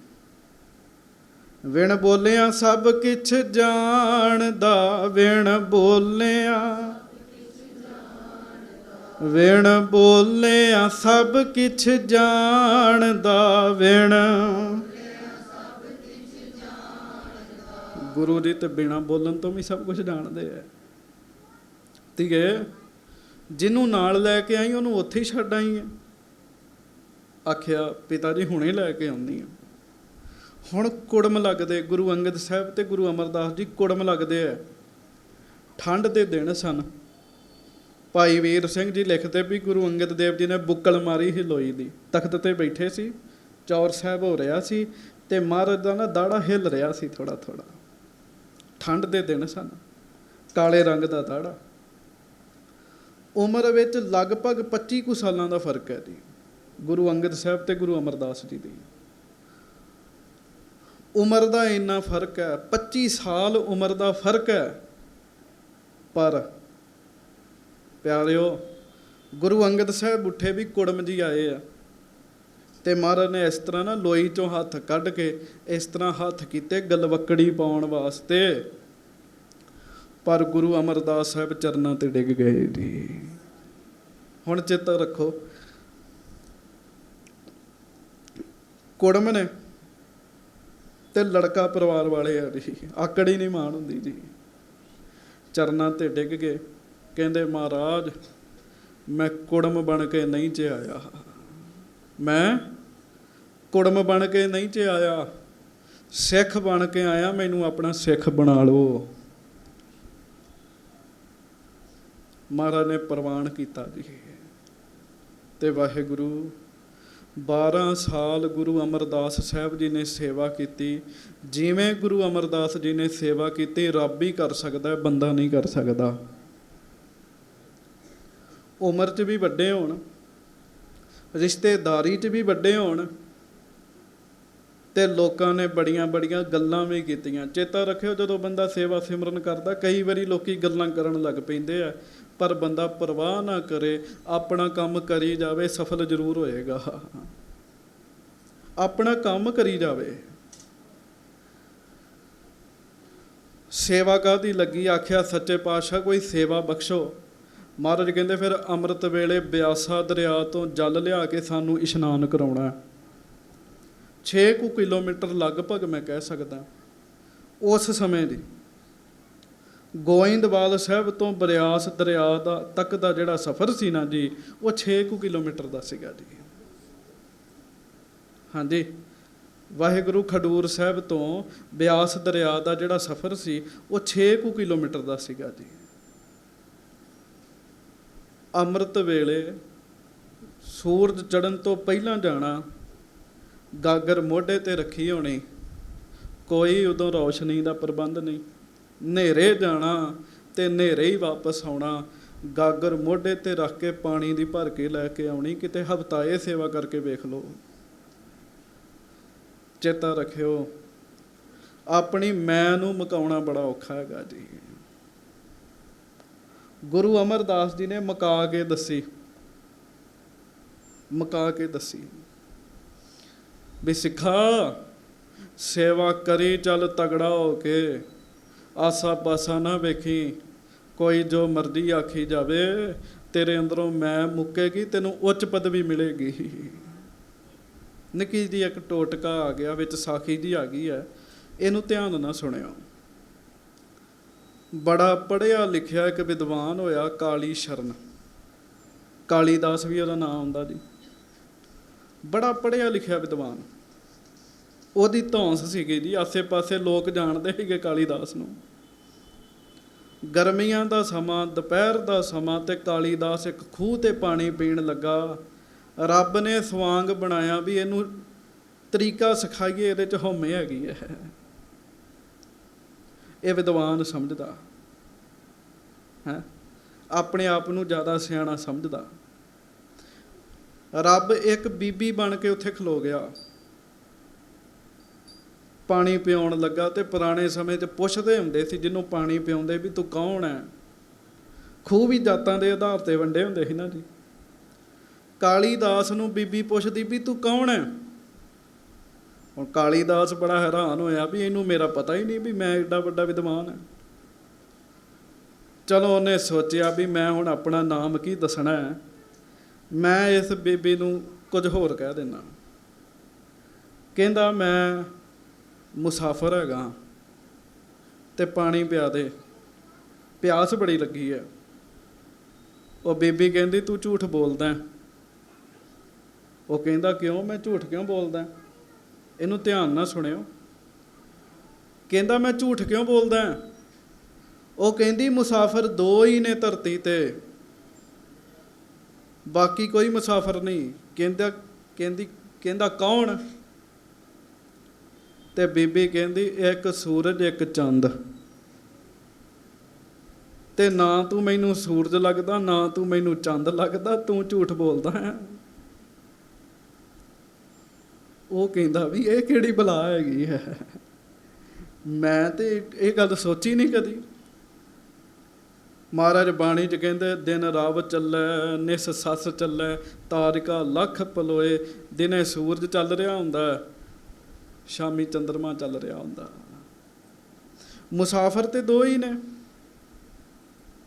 ਵਿਣ ਬੋਲਿਆ ਸਭ ਕਿਛ ਜਾਣਦਾ, ਵਿਣ ਬੋਲਿਆ, ਵਿਣ ਬੋਲਿਆ ਸਭ ਕਿਛ ਜਾਣਦਾ, ਵਿਣ। ਗੁਰੂ ਜੀ ਤੇ ਬਿਨਾਂ ਬੋਲਣ ਤੋਂ ਵੀ ਸਭ ਕੁਝ ਜਾਣਦੇ ਆ। ਠੀਕ ਹੈ, ਜਿਹਨੂੰ ਨਾਲ ਲੈ ਕੇ ਆਈ ਉਹਨੂੰ ਉੱਥੇ ਹੀ ਛੱਡ ਆਈ ਹੈ। ਆਖਿਆ ਪਿਤਾ ਜੀ ਹੁਣੇ ਲੈ ਕੇ ਆਉਂਦੀ ਹਾਂ। ਹੁਣ ਕੁੜਮ ਲੱਗਦੇ, ਗੁਰੂ ਅੰਗਦ ਸਾਹਿਬ ਤੇ ਗੁਰੂ ਅਮਰਦਾਸ ਜੀ ਕੁੜਮ ਲੱਗਦੇ ਆ। ਠੰਡ ਦੇ ਦਿਨ ਸਨ। ਭਾਈ ਵੀਰ ਸਿੰਘ ਜੀ ਲਿਖਦੇ ਵੀ ਗੁਰੂ ਅੰਗਦ ਦੇਵ ਜੀ ਨੇ ਬੁੱਕਲ ਮਾਰੀ ਸੀ ਲੋਈ ਦੀ, ਤਖਤ ਤੇ ਬੈਠੇ ਸੀ, ਚੌਰ ਸਾਹਿਬ ਹੋ ਰਿਹਾ ਸੀ ਤੇ ਮਹਾਰਾਜ ਦਾ ਨਾ ਦਾੜਾ ਹਿੱਲ ਰਿਹਾ ਸੀ ਥੋੜਾ ਥੋੜਾ। ਠੰਡ ਦੇ ਦਿਨ ਸਨ, ਕਾਲੇ ਰੰਗ ਦਾ ਦਾੜਾ। ਉਮਰ ਵਿੱਚ ਲਗਭਗ 25 ਕੁ ਸਾਲਾਂ ਦਾ ਫਰਕ ਹੈ ਜੀ ਗੁਰੂ ਅੰਗਦ ਸਾਹਿਬ ਤੇ ਗੁਰੂ ਅਮਰਦਾਸ ਜੀ ਦੀ ਉਮਰ ਦਾ। ਇੰਨਾ ਫਰਕ ਹੈ, 25 ਸਾਲ ਉਮਰ ਦਾ ਫਰਕ ਹੈ। ਪਰ ਪਿਆਰਿਓ, ਗੁਰੂ ਅੰਗਦ ਸਾਹਿਬ ਉੱਠੇ ਵੀ ਕੁੜਮ ਜੀ ਆਏ ਆ ਤੇ ਮਹਾਰਾਜ ਨੇ ਇਸ ਤਰ੍ਹਾਂ ਨਾ ਲੋਈ ਚੋਂ ਹੱਥ ਕੱਢ ਕੇ ਇਸ ਤਰ੍ਹਾਂ ਹੱਥ ਕੀਤੇ ਗਲਵੱਕੜੀ ਪਾਉਣ ਵਾਸਤੇ, ਪਰ ਗੁਰੂ ਅਮਰਦਾਸ ਸਾਹਿਬ ਚਰਨਾਂ ਤੇ ਡਿੱਗ ਗਏ ਜੀ। ਹੁਣ ਚੇਤਾ ਰੱਖੋ, ਕੁੜਮ ਨੇ ਤੇ ਲੜਕਾ ਪਰਿਵਾਰ ਵਾਲੇ ਆ ਜੀ, ਆਕੜ ਹੀ ਨਹੀਂ ਮਾਣ ਹੁੰਦੀ ਜੀ। ਚਰਨਾਂ ਤੇ ਡਿੱਗ ਗਏ, ਕਹਿੰਦੇ ਮਹਾਰਾਜ ਮੈਂ ਕੁੜਮ ਬਣ ਕੇ ਨਹੀਂ ਚ ਆਇਆ, ਮੈਂ ਕੁੜਮ ਬਣ ਕੇ ਨਹੀਂ ਚ ਆਇਆ, ਸਿੱਖ ਬਣ ਕੇ ਆਇਆ, ਮੈਨੂੰ ਆਪਣਾ ਸਿੱਖ ਬਣਾ ਲਓ। ਮਹਾਰਾਜ ਨੇ ਪ੍ਰਵਾਨ ਕੀਤਾ ਜੀ। ਤੇ ਵਾਹਿਗੁਰੂ 12 ਸਾਲ ਗੁਰੂ ਅਮਰਦਾਸ ਸਾਹਿਬ ਜੀ ਨੇ ਸੇਵਾ ਕੀਤੀ। ਜਿਵੇਂ ਗੁਰੂ ਅਮਰਦਾਸ ਜੀ ਨੇ ਸੇਵਾ ਕੀਤੀ, ਰੱਬ ਹੀ ਕਰ ਸਕਦਾ, ਬੰਦਾ ਨਹੀਂ ਕਰ ਸਕਦਾ। ਉਮਰ 'ਚ ਵੀ ਵੱਡੇ ਹੋਣ, ਰਿਸ਼ਤੇਦਾਰੀ 'ਚ ਵੀ ਵੱਡੇ ਹੋਣ, ਤੇ ਲੋਕਾਂ ਨੇ ਬੜੀਆਂ ਬੜੀਆਂ ਗੱਲਾਂ ਵੀ ਕੀਤੀਆਂ। ਚੇਤਾ ਰੱਖਿਓ, ਜਦੋਂ ਬੰਦਾ ਸੇਵਾ ਸਿਮਰਨ ਕਰਦਾ, ਕਈ ਵਾਰੀ ਲੋਕੀ ਗੱਲਾਂ ਕਰਨ ਲੱਗ ਪੈਂਦੇ ਆ, ਪਰ ਬੰਦਾ ਪਰਵਾਹ ਨਾ ਕਰੇ, ਆਪਣਾ ਕੰਮ ਕਰੀ ਜਾਵੇ, ਸਫਲ ਜ਼ਰੂਰ ਹੋਏਗਾ। ਆਪਣਾ ਕੰਮ ਕਰੀ ਜਾਵੇ। ਸੇਵਾ ਕਾਹਦੀ ਲੱਗੀ? ਆਖਿਆ ਸੱਚੇ ਪਾਤਸ਼ਾਹ ਕੋਈ ਸੇਵਾ ਬਖਸ਼ੋ। ਮਹਾਰਾਜ ਕਹਿੰਦੇ ਫਿਰ ਅੰਮ੍ਰਿਤ ਵੇਲੇ ਬਿਆਸਾ ਦਰਿਆ ਤੋਂ ਜਲ ਲਿਆ ਕੇ ਸਾਨੂੰ ਇਸ਼ਨਾਨ ਕਰਾਉਣਾ। 6 ਕੁ ਕਿਲੋਮੀਟਰ ਲਗਭਗ ਮੈਂ ਕਹਿ ਸਕਦਾ ਉਸ ਸਮੇਂ ਦੀ ਗੋਇੰਦਵਾਲ ਸਾਹਿਬ ਤੋਂ ਬਿਆਸ ਦਰਿਆ ਦਾ ਤੱਕ ਦਾ ਜਿਹੜਾ ਸਫ਼ਰ ਸੀ ਨਾ ਜੀ, ਉਹ 6 ਕੁ ਕਿਲੋਮੀਟਰ ਦਾ ਸੀਗਾ ਜੀ। ਹਾਂਜੀ, ਵਾਹਿਗੁਰੂ ਖਡੂਰ ਸਾਹਿਬ ਤੋਂ ਬਿਆਸ ਦਰਿਆ ਦਾ ਜਿਹੜਾ ਸਫ਼ਰ ਸੀ ਉਹ 6 ਕੁ ਕਿਲੋਮੀਟਰ ਦਾ ਸੀਗਾ ਜੀ। ਅੰਮ੍ਰਿਤ ਵੇਲੇ ਸੂਰਜ ਚੜ੍ਹਨ ਤੋਂ ਪਹਿਲਾਂ ਜਾਣਾ, ਗਾਗਰ ਮੋਢੇ 'ਤੇ ਰੱਖੀ ਹੋਣੀ, ਕੋਈ ਉਦੋਂ ਰੌਸ਼ਨੀ ਦਾ ਪ੍ਰਬੰਧ ਨਹੀਂ, ਹਨੇਰੇ ਜਾਣਾ ਤੇ ਹਨੇਰੇ ਹੀ ਵਾਪਸ ਆਉਣਾ, ਗਾਗਰ ਮੋਢੇ 'ਤੇ ਰੱਖ ਕੇ ਪਾਣੀ ਦੀ ਭਰ ਕੇ ਲੈ ਕੇ ਆਉਣੀ। ਕਿਤੇ ਹਫ਼ਤਾਏ ਸੇਵਾ ਕਰਕੇ ਵੇਖ ਲਓ। ਚੇਤਾ ਰੱਖਿਓ, ਆਪਣੀ ਮੈਂ ਨੂੰ ਮੁਕਾਉਣਾ ਬੜਾ ਔਖਾ ਹੈਗਾ ਜੀ। ਗੁਰੂ ਅਮਰਦਾਸ ਜੀ ਨੇ ਮੁਕਾ ਕੇ ਦੱਸੀ, ਮੁਕਾ ਕੇ ਦੱਸੀ ਵੀ ਸਿੱਖਾ ਸੇਵਾ ਕਰੀ ਚੱਲ ਤਗੜਾ ਹੋ ਕੇ, ਆਸਾ ਪਾਸਾ ਨਾ ਵੇਖੀ, ਕੋਈ ਜੋ ਮਰਜ਼ੀ ਆਖੀ ਜਾਵੇ, ਤੇਰੇ ਅੰਦਰੋਂ ਮੈਂ ਮੁੱਕੇਗੀ, ਤੈਨੂੰ ਉੱਚ ਪਦਵੀ ਮਿਲੇਗੀ। ਨਿੱਕੀ ਜਿਹੀ ਇੱਕ ਟੋਟਕਾ ਆ ਗਿਆ ਵਿੱਚ, ਸਾਖੀ ਜੀ ਆ ਗਈ ਹੈ, ਇਹਨੂੰ ਧਿਆਨ ਨਾਲ ਸੁਣਿਓ। ਬੜਾ ਪੜ੍ਹਿਆ ਲਿਖਿਆ ਇੱਕ ਵਿਦਵਾਨ ਹੋਇਆ ਕਾਲੀ ਸ਼ਰਨ, ਕਾਲੀਦਾਸ ਵੀ ਉਹਦਾ ਨਾਮ ਹੁੰਦਾ ਜੀ। ਬੜਾ ਪੜ੍ਹਿਆ ਲਿਖਿਆ ਵਿਦਵਾਨ, ਉਹਦੀ ਧੌਂਸ ਸੀਗੀ ਜੀ, ਆਸੇ ਪਾਸੇ ਲੋਕ ਜਾਣਦੇ ਸੀਗੇ ਕਾਲੀਦਾਸ ਨੂੰ। ਗਰਮੀਆਂ ਦਾ ਸਮਾਂ, ਦੁਪਹਿਰ ਦਾ ਸਮਾਂ, ਤੇ ਕਾਲੀਦਾਸ ਇੱਕ ਖੂਹ 'ਤੇ ਪਾਣੀ ਪੀਣ ਲੱਗਾ। ਰੱਬ ਨੇ ਸਵਾਂਗ ਬਣਾਇਆ ਵੀ ਇਹਨੂੰ ਤਰੀਕਾ ਸਿਖਾਈਏ, ਇਹਦੇ 'ਚ ਹਉਮੈ ਹੈਗੀ ਹੈ। ਇਹ ਵਿਦਵਾਨ ਸਮਝਦਾ ਹੈ, ਆਪਣੇ ਆਪ ਨੂੰ ਜ਼ਿਆਦਾ ਸਿਆਣਾ ਸਮਝਦਾ। ਰੱਬ ਇੱਕ ਬੀਬੀ ਬਣ ਕੇ ਉੱਥੇ ਖਲੋ ਗਿਆ। ਪਾਣੀ ਪਿਆਉਣ ਲੱਗਾ ਤੇ ਪੁਰਾਣੇ ਸਮੇਂ 'ਚ ਪੁੱਛਦੇ ਹੁੰਦੇ ਸੀ ਜਿਹਨੂੰ ਪਾਣੀ ਪਿਆਉਂਦੇ ਵੀ ਤੂੰ ਕੌਣ ਹੈ। ਖੂਹ ਵੀ ਜਾਤਾਂ ਦੇ ਆਧਾਰ ਤੇ ਵੰਡੇ ਹੁੰਦੇ ਸੀ ਨਾ ਜੀ। ਕਾਲੀਦਾਸ ਨੂੰ ਬੀਬੀ ਪੁੱਛਦੀ ਵੀ ਤੂੰ ਕੌਣ ਹੈ। ਹੁਣ ਕਾਲੀਦਾਸ ਬੜਾ ਹੈਰਾਨ ਹੋਇਆ ਵੀ ਇਹਨੂੰ ਮੇਰਾ ਪਤਾ ਹੀ ਨਹੀਂ ਵੀ ਮੈਂ ਏਡਾ ਵੱਡਾ ਵਿਦਵਾਨ ਹਾਂ। ਚਲੋ ਉਹਨੇ ਸੋਚਿਆ ਵੀ ਮੈਂ ਹੁਣ ਆਪਣਾ ਨਾਮ ਕੀ ਦੱਸਣਾ ਹੈ। ਮੈਂ ਇਸ ਬੀਬੀ ਨੂੰ ਕੁਝ ਹੋਰ ਕਹਿ ਦਿੰਦਾ। ਕਹਿੰਦਾ ਮੈਂ ਮੁਸਾਫਰ ਹੈਗਾ ਤੇ ਪਾਣੀ ਪਿਆ ਦੇ, ਪਿਆਸ ਬੜੀ ਲੱਗੀ ਹੈ। ਉਹ ਬੀਬੀ ਕਹਿੰਦੀ ਤੂੰ ਝੂਠ ਬੋਲਦਾ। ਉਹ ਕਹਿੰਦਾ ਕਿਉਂ, ਮੈਂ ਝੂਠ ਕਿਉਂ ਬੋਲਦਾ। ਇਹਨੂੰ ਧਿਆਨ ਨਾਲ ਸੁਣਿਓ। ਕਹਿੰਦਾ ਮੈਂ ਝੂਠ ਕਿਉਂ ਬੋਲਦਾ। ਉਹ ਕਹਿੰਦੀ ਮੁਸਾਫਰ ਦੋ ਹੀ ਨੇ ਧਰਤੀ ਤੇ, ਬਾਕੀ ਕੋਈ ਮੁਸਾਫਰ ਨਹੀਂ। ਕਹਿੰਦਾ ਕੌਣ। ਤੇ ਬੀਬੀ ਕਹਿੰਦੀ ਇੱਕ ਸੂਰਜ ਇੱਕ ਚੰਦ, ਤੇ ਨਾ ਤੂੰ ਮੈਨੂੰ ਸੂਰਜ ਲੱਗਦਾ ਨਾ ਤੂੰ ਮੈਨੂੰ ਚੰਦ ਲੱਗਦਾ, ਤੂੰ ਝੂਠ ਬੋਲਦਾ ਹੈ। ਉਹ ਕਹਿੰਦਾ ਵੀ ਇਹ ਕਿਹੜੀ ਬਲਾ ਹੈਗੀ ਹੈ, ਮੈਂ ਤੇ ਇਹ ਗੱਲ ਸੋਚੀ ਨਹੀਂ ਕਦੀ। ਮਹਾਰਾਜ ਬਾਣੀ 'ਚ ਕਹਿੰਦੇ ਦਿਨ ਰਵ ਚੱਲੈ ਨਿਸ ਸੱਸ ਚੱਲੈ, ਤਾਰਿਕਾ ਲੱਖ ਪਲੋਏ। ਦਿਨੇ ਸੂਰਜ ਚੱਲ ਰਿਹਾ ਹੁੰਦਾ, ਸ਼ਾਮੀ ਚੰਦਰਮਾ ਚੱਲ ਰਿਹਾ ਹੁੰਦਾ। ਮੁਸਾਫਰ ਤੇ ਦੋ ਹੀ ਨੇ।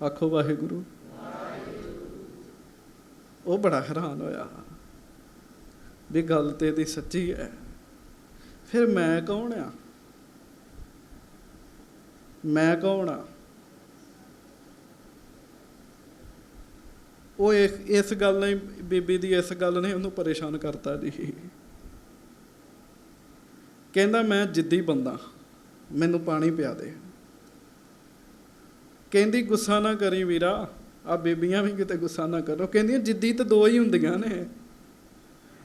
ਆਖੋ ਵਾਹਿਗੁਰੂ। ਉਹ ਬੜਾ ਹੈਰਾਨ ਹੋਇਆ ਵੀ ਗੱਲ ਤੇ ਇਹਦੀ ਸੱਚੀ ਹੈ। ਫਿਰ ਮੈਂ ਕੌਣ ਆ, ਮੈਂ ਕੌਣ ਆ। ਉਹ ਇਸ ਗੱਲ ਨੇ, ਬੀਬੀ ਦੀ ਇਸ ਗੱਲ ਨੇ ਉਹਨੂੰ ਪਰੇਸ਼ਾਨ ਕਰਤਾ ਜੀ। ਕਹਿੰਦਾ ਮੈਂ ਜਿੱਦੀ ਬੰਦਾ, ਮੈਨੂੰ ਪਾਣੀ ਪਿਆ ਦੇ। ਕਹਿੰਦੀ ਗੁੱਸਾ ਨਾ ਕਰੀ ਵੀਰਾ, ਆ ਬੀਬੀਆਂ ਵੀ ਕਿਤੇ ਗੁੱਸਾ ਨਾ ਕਰੋ। ਕਹਿੰਦੀਆਂ ਜਿੱਦੀ ਤਾਂ ਦੋ ਹੀ ਹੁੰਦੀਆਂ ਨੇ,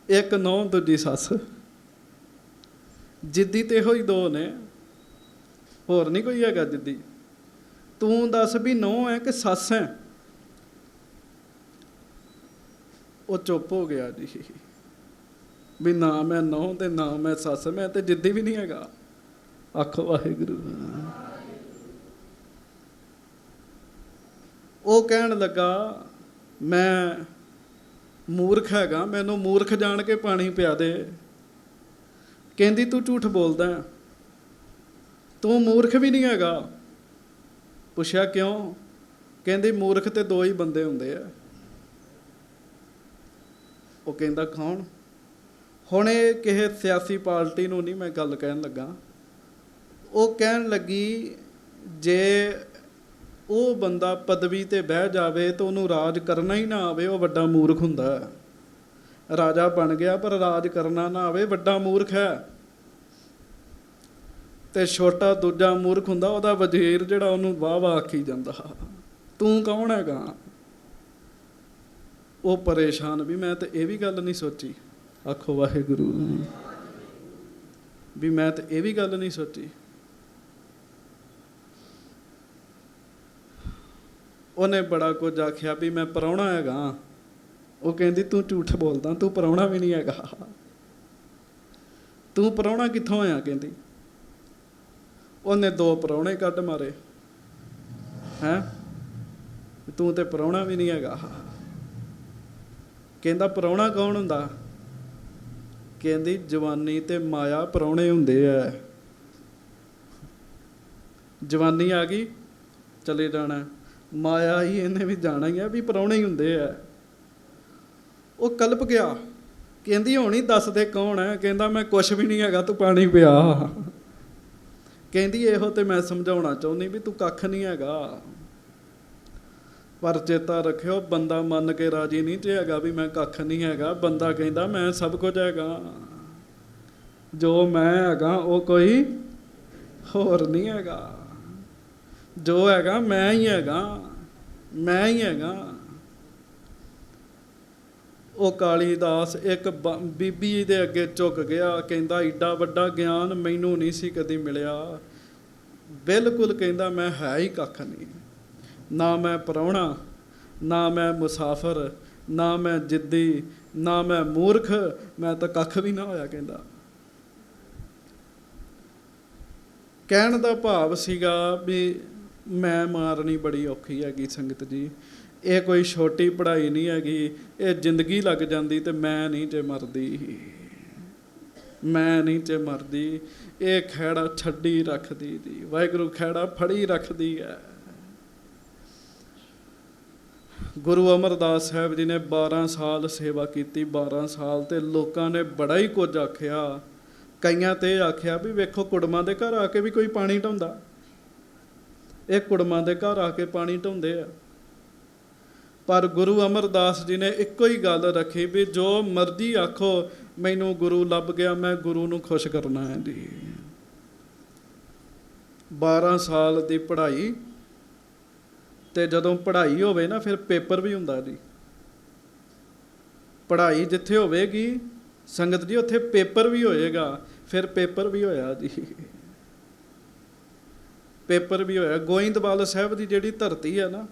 ਇੱਕ ਨਹੁੰ ਦੂਜੀ ਸੱਸ। ਜਿੱਦੀ ਤੇ ਇਹੋ ਹੀ ਦੋ ਨੇ, ਹੋਰ ਨਹੀਂ ਕੋਈ ਹੈਗਾ ਜਿੱਦੀ। ਤੂੰ ਦੱਸ ਵੀ ਨਹੁੰ ਹੈ ਕਿ ਸੱਸ ਹੈ। ਉਹ ਚੁੱਪ ਹੋ ਗਿਆ ਜੀ ਵੀ ਨਾ ਮੈਂ ਨਹੁੰ ਤੇ ਨਾ ਮੈਂ ਸੱਸ, ਮੈਂ ਤੇ ਜਿੱਦੀ ਵੀ ਨਹੀਂ ਹੈਗਾ। ਆਖੋ ਵਾਹਿਗੁਰੂ। ਉਹ ਕਹਿਣ ਲੱਗਾ ਮੈਂ ਮੂਰਖ ਹੈਗਾ, ਮੈਨੂੰ ਮੂਰਖ ਜਾਣ ਕੇ ਪਾਣੀ ਪਿਆ ਦੇ। ਕਹਿੰਦੀ ਤੂੰ ਝੂਠ ਬੋਲਦਾ, ਤੂੰ ਮੂਰਖ ਵੀ ਨਹੀਂ ਹੈਗਾ। ਪੁੱਛਿਆ ਕਿਉਂ। ਕਹਿੰਦੀ ਮੂਰਖ ਤੇ ਦੋ ਹੀ ਬੰਦੇ ਹੁੰਦੇ ਆ। ਉਹ ਕਹਿੰਦਾ ਕੌਣ। ਹੁਣ ਇਹ ਕਿਸੇ ਸਿਆਸੀ ਪਾਰਟੀ ਨੂੰ ਨਹੀਂ ਮੈਂ ਗੱਲ ਕਹਿਣ ਲੱਗਾ। ਉਹ ਕਹਿਣ ਲੱਗੀ ਜੇ ਉਹ ਬੰਦਾ ਪਦਵੀ ਤੇ ਬਹਿ ਜਾਵੇ ਤਾਂ ਉਹਨੂੰ ਰਾਜ ਕਰਨਾ ਹੀ ਨਾ ਆਵੇ, ਉਹ ਵੱਡਾ ਮੂਰਖ ਹੁੰਦਾ। ਰਾਜਾ ਬਣ ਗਿਆ ਪਰ ਰਾਜ ਕਰਨਾ ਨਾ ਆਵੇ, ਵੱਡਾ ਮੂਰਖ ਹੈ। ਤੇ ਛੋਟਾ ਦੂਜਾ ਮੂਰਖ ਹੁੰਦਾ ਉਹਦਾ ਵਜ਼ੀਰ, ਜਿਹੜਾ ਉਹਨੂੰ ਵਾਹ ਵਾਹ ਆਖੀ ਜਾਂਦਾ। ਤੂੰ ਕੌਣ ਹੈਗਾ। ਉਹ ਪਰੇਸ਼ਾਨ ਵੀ ਮੈਂ ਤੇ ਇਹ ਵੀ ਗੱਲ ਨਹੀਂ ਸੋਚੀ। ਆਖੋ ਵਾਹਿਗੁਰੂ। ਵੀ ਮੈਂ ਤੇ ਇਹ ਵੀ ਗੱਲ ਨਹੀਂ ਸੋਚੀ। ਉਹਨੇ ਬੜਾ ਕੁਝ ਆਖਿਆ ਵੀ ਮੈਂ ਪ੍ਰਾਹੁਣਾ ਹੈਗਾ। ਉਹ ਕਹਿੰਦੀ ਤੂੰ ਝੂਠ ਬੋਲਦਾ, ਤੂੰ ਪ੍ਰਾਹੁਣਾ ਵੀ ਨਹੀਂ ਹੈਗਾ। ਤੂੰ ਪ੍ਰਾਹੁਣਾ ਕਿੱਥੋਂ ਆਇਆ। ਕਹਿੰਦੀ ਉਹਨੇ ਦੋ ਪ੍ਰਾਹੁਣੇ ਕੱਢ ਮਾਰੇ। ਹੈਂ, ਤੂੰ ਤੇ ਪ੍ਰਾਹੁਣਾ ਵੀ ਨਹੀਂ ਹੈਗਾ। ਕਹਿੰਦਾ ਪ੍ਰਾਹੁਣਾ ਕੌਣ ਹੁੰਦਾ। ਕਹਿੰਦੀ ਜਵਾਨੀ ਤੇ ਮਾਇਆ ਪ੍ਰਾਹੁਣੇ ਹੁੰਦੇ ਆ। ਜਵਾਨੀ ਆ ਗਈ ਚਲੇ ਜਾਣਾ, ਮਾਇਆ ਹੀ ਇਹਨੇ ਵੀ ਜਾਣਾ ਹੀ ਆ, ਵੀ ਪ੍ਰਾਹੁਣੇ ਹੀ ਹੁੰਦੇ ਆ। ਉਹ ਕਲਪ ਗਿਆ। ਕਹਿੰਦੀ ਹੁਣ ਹੀ ਦੱਸ ਦੇ ਕੌਣ ਹੈ। ਕਹਿੰਦਾ ਮੈਂ ਕੁਛ ਵੀ ਨਹੀਂ ਹੈਗਾ, ਤੂੰ ਪਾਣੀ ਪਿਆ। ਕਹਿੰਦੀ ਇਹੋ ਤੇ ਮੈਂ ਸਮਝਾਉਣਾ ਚਾਹੁੰਦੀ ਵੀ ਤੂੰ ਕੱਖ ਨਹੀਂ ਹੈਗਾ। ਪਰ ਚੇਤਾ ਰੱਖਿਓ ਬੰਦਾ ਮੰਨ ਕੇ ਰਾਜੀ ਨਹੀਂ ਜੇ ਹੈਗਾ ਵੀ ਮੈਂ ਕੱਖ ਨਹੀਂ ਹੈਗਾ। ਬੰਦਾ ਕਹਿੰਦਾ ਮੈਂ ਸਭ ਕੁਝ ਹੈਗਾ। ਜੋ ਮੈਂ ਹੈਗਾ ਉਹ ਕੋਈ ਹੋਰ ਨਹੀਂ ਹੈਗਾ। ਜੋ ਹੈਗਾ ਮੈਂ ਹੀ ਹੈਗਾ, ਮੈਂ ਹੀ ਹੈਗਾ। ਉਹ ਕਾਲੀਦਾਸ ਇੱਕ ਬੀਬੀ ਦੇ ਅੱਗੇ ਝੁਕ ਗਿਆ। ਕਹਿੰਦਾ ਏਡਾ ਵੱਡਾ ਗਿਆਨ ਮੈਨੂੰ ਨਹੀਂ ਸੀ ਕਦੀ ਮਿਲਿਆ। ਬਿਲਕੁਲ ਕਹਿੰਦਾ ਮੈਂ ਹੈ ਹੀ ਕੱਖ ਨਹੀਂ। ਨਾ ਮੈਂ ਪ੍ਰਾਹੁਣਾ, ਨਾ ਮੈਂ ਮੁਸਾਫਰ, ਨਾ ਮੈਂ ਜਿੱਦੀ, ਨਾ ਮੈਂ ਮੂਰਖ, ਮੈਂ ਤਾਂ ਕੱਖ ਵੀ ਨਾ ਹੋਇਆ। ਕਹਿੰਦਾ ਕਹਿਣ ਦਾ ਭਾਵ ਸੀਗਾ ਵੀ ਮੈਂ ਮਾਰਨੀ ਬੜੀ ਔਖੀ ਹੈਗੀ ਸੰਗਤ ਜੀ, ਇਹ ਕੋਈ ਛੋਟੀ ਪੜ੍ਹਾਈ ਨਹੀਂ ਹੈਗੀ, ਇਹ ਜ਼ਿੰਦਗੀ ਲੱਗ ਜਾਂਦੀ ਤੇ ਮੈਂ ਨਹੀਂ ਜੇ ਮਰਦੀ, ਮੈਂ ਨਹੀਂ ਜੇ ਮਰਦੀ, ਇਹ ਖਹਿੜਾ ਛੱਡੀ ਰੱਖਦੀ ਦੀ, ਵਾਹਿਗੁਰੂ ਖਹਿੜਾ ਫੜੀ ਰੱਖਦੀ ਹੈ। ਗੁਰੂ ਅਮਰਦਾਸ ਸਾਹਿਬ ਜੀ ਨੇ 12 ਸਾਲ ਸੇਵਾ ਕੀਤੀ, 12 ਸਾਲ, ਤੇ ਲੋਕਾਂ ਨੇ ਬੜਾ ਹੀ ਕੁਝ ਆਖਿਆ। ਕਈਆਂ ਤੇ ਇਹ ਆਖਿਆ ਵੀ ਵੇਖੋ ਕੁੜਮਾਂ ਦੇ ਘਰ ਆ ਕੇ ਵੀ ਕੋਈ ਪਾਣੀ ਢਾਉਂਦਾ, ਇਹ ਕੁੜਮਾਂ ਦੇ ਘਰ ਆ ਕੇ ਪਾਣੀ ਢਾਉਂਦੇ ਆ। ਪਰ ਗੁਰੂ ਅਮਰਦਾਸ ਜੀ ਨੇ ਇੱਕੋ ਹੀ ਗੱਲ ਰੱਖੀ ਵੀ ਜੋ ਮਰਜ਼ੀ ਆਖੋ, ਮੈਨੂੰ ਗੁਰੂ ਲੱਭ ਗਿਆ, ਮੈਂ ਗੁਰੂ ਨੂੰ ਖੁਸ਼ ਕਰਨਾ ਹੈ ਜੀ। 12 ਸਾਲ ਦੀ ਪੜ੍ਹਾਈ, ਤੇ ਜਦੋਂ ਪੜ੍ਹਾਈ ਹੋਵੇ ਨਾ ਫਿਰ ਪੇਪਰ ਵੀ ਹੁੰਦਾ ਜੀ। ਪੜ੍ਹਾਈ ਜਿੱਥੇ ਹੋਵੇਗੀ ਸੰਗਤ ਜੀ ਉੱਥੇ ਪੇਪਰ ਵੀ ਹੋਏਗਾ। ਫਿਰ ਪੇਪਰ ਵੀ ਹੋਇਆ ਜੀ, ਪੇਪਰ ਵੀ ਹੋਇਆ। ਗੋਇੰਦਵਾਲ ਸਾਹਿਬ ਦੀ ਜਿਹੜੀ ਧਰਤੀ ਹੈ ਨਾ,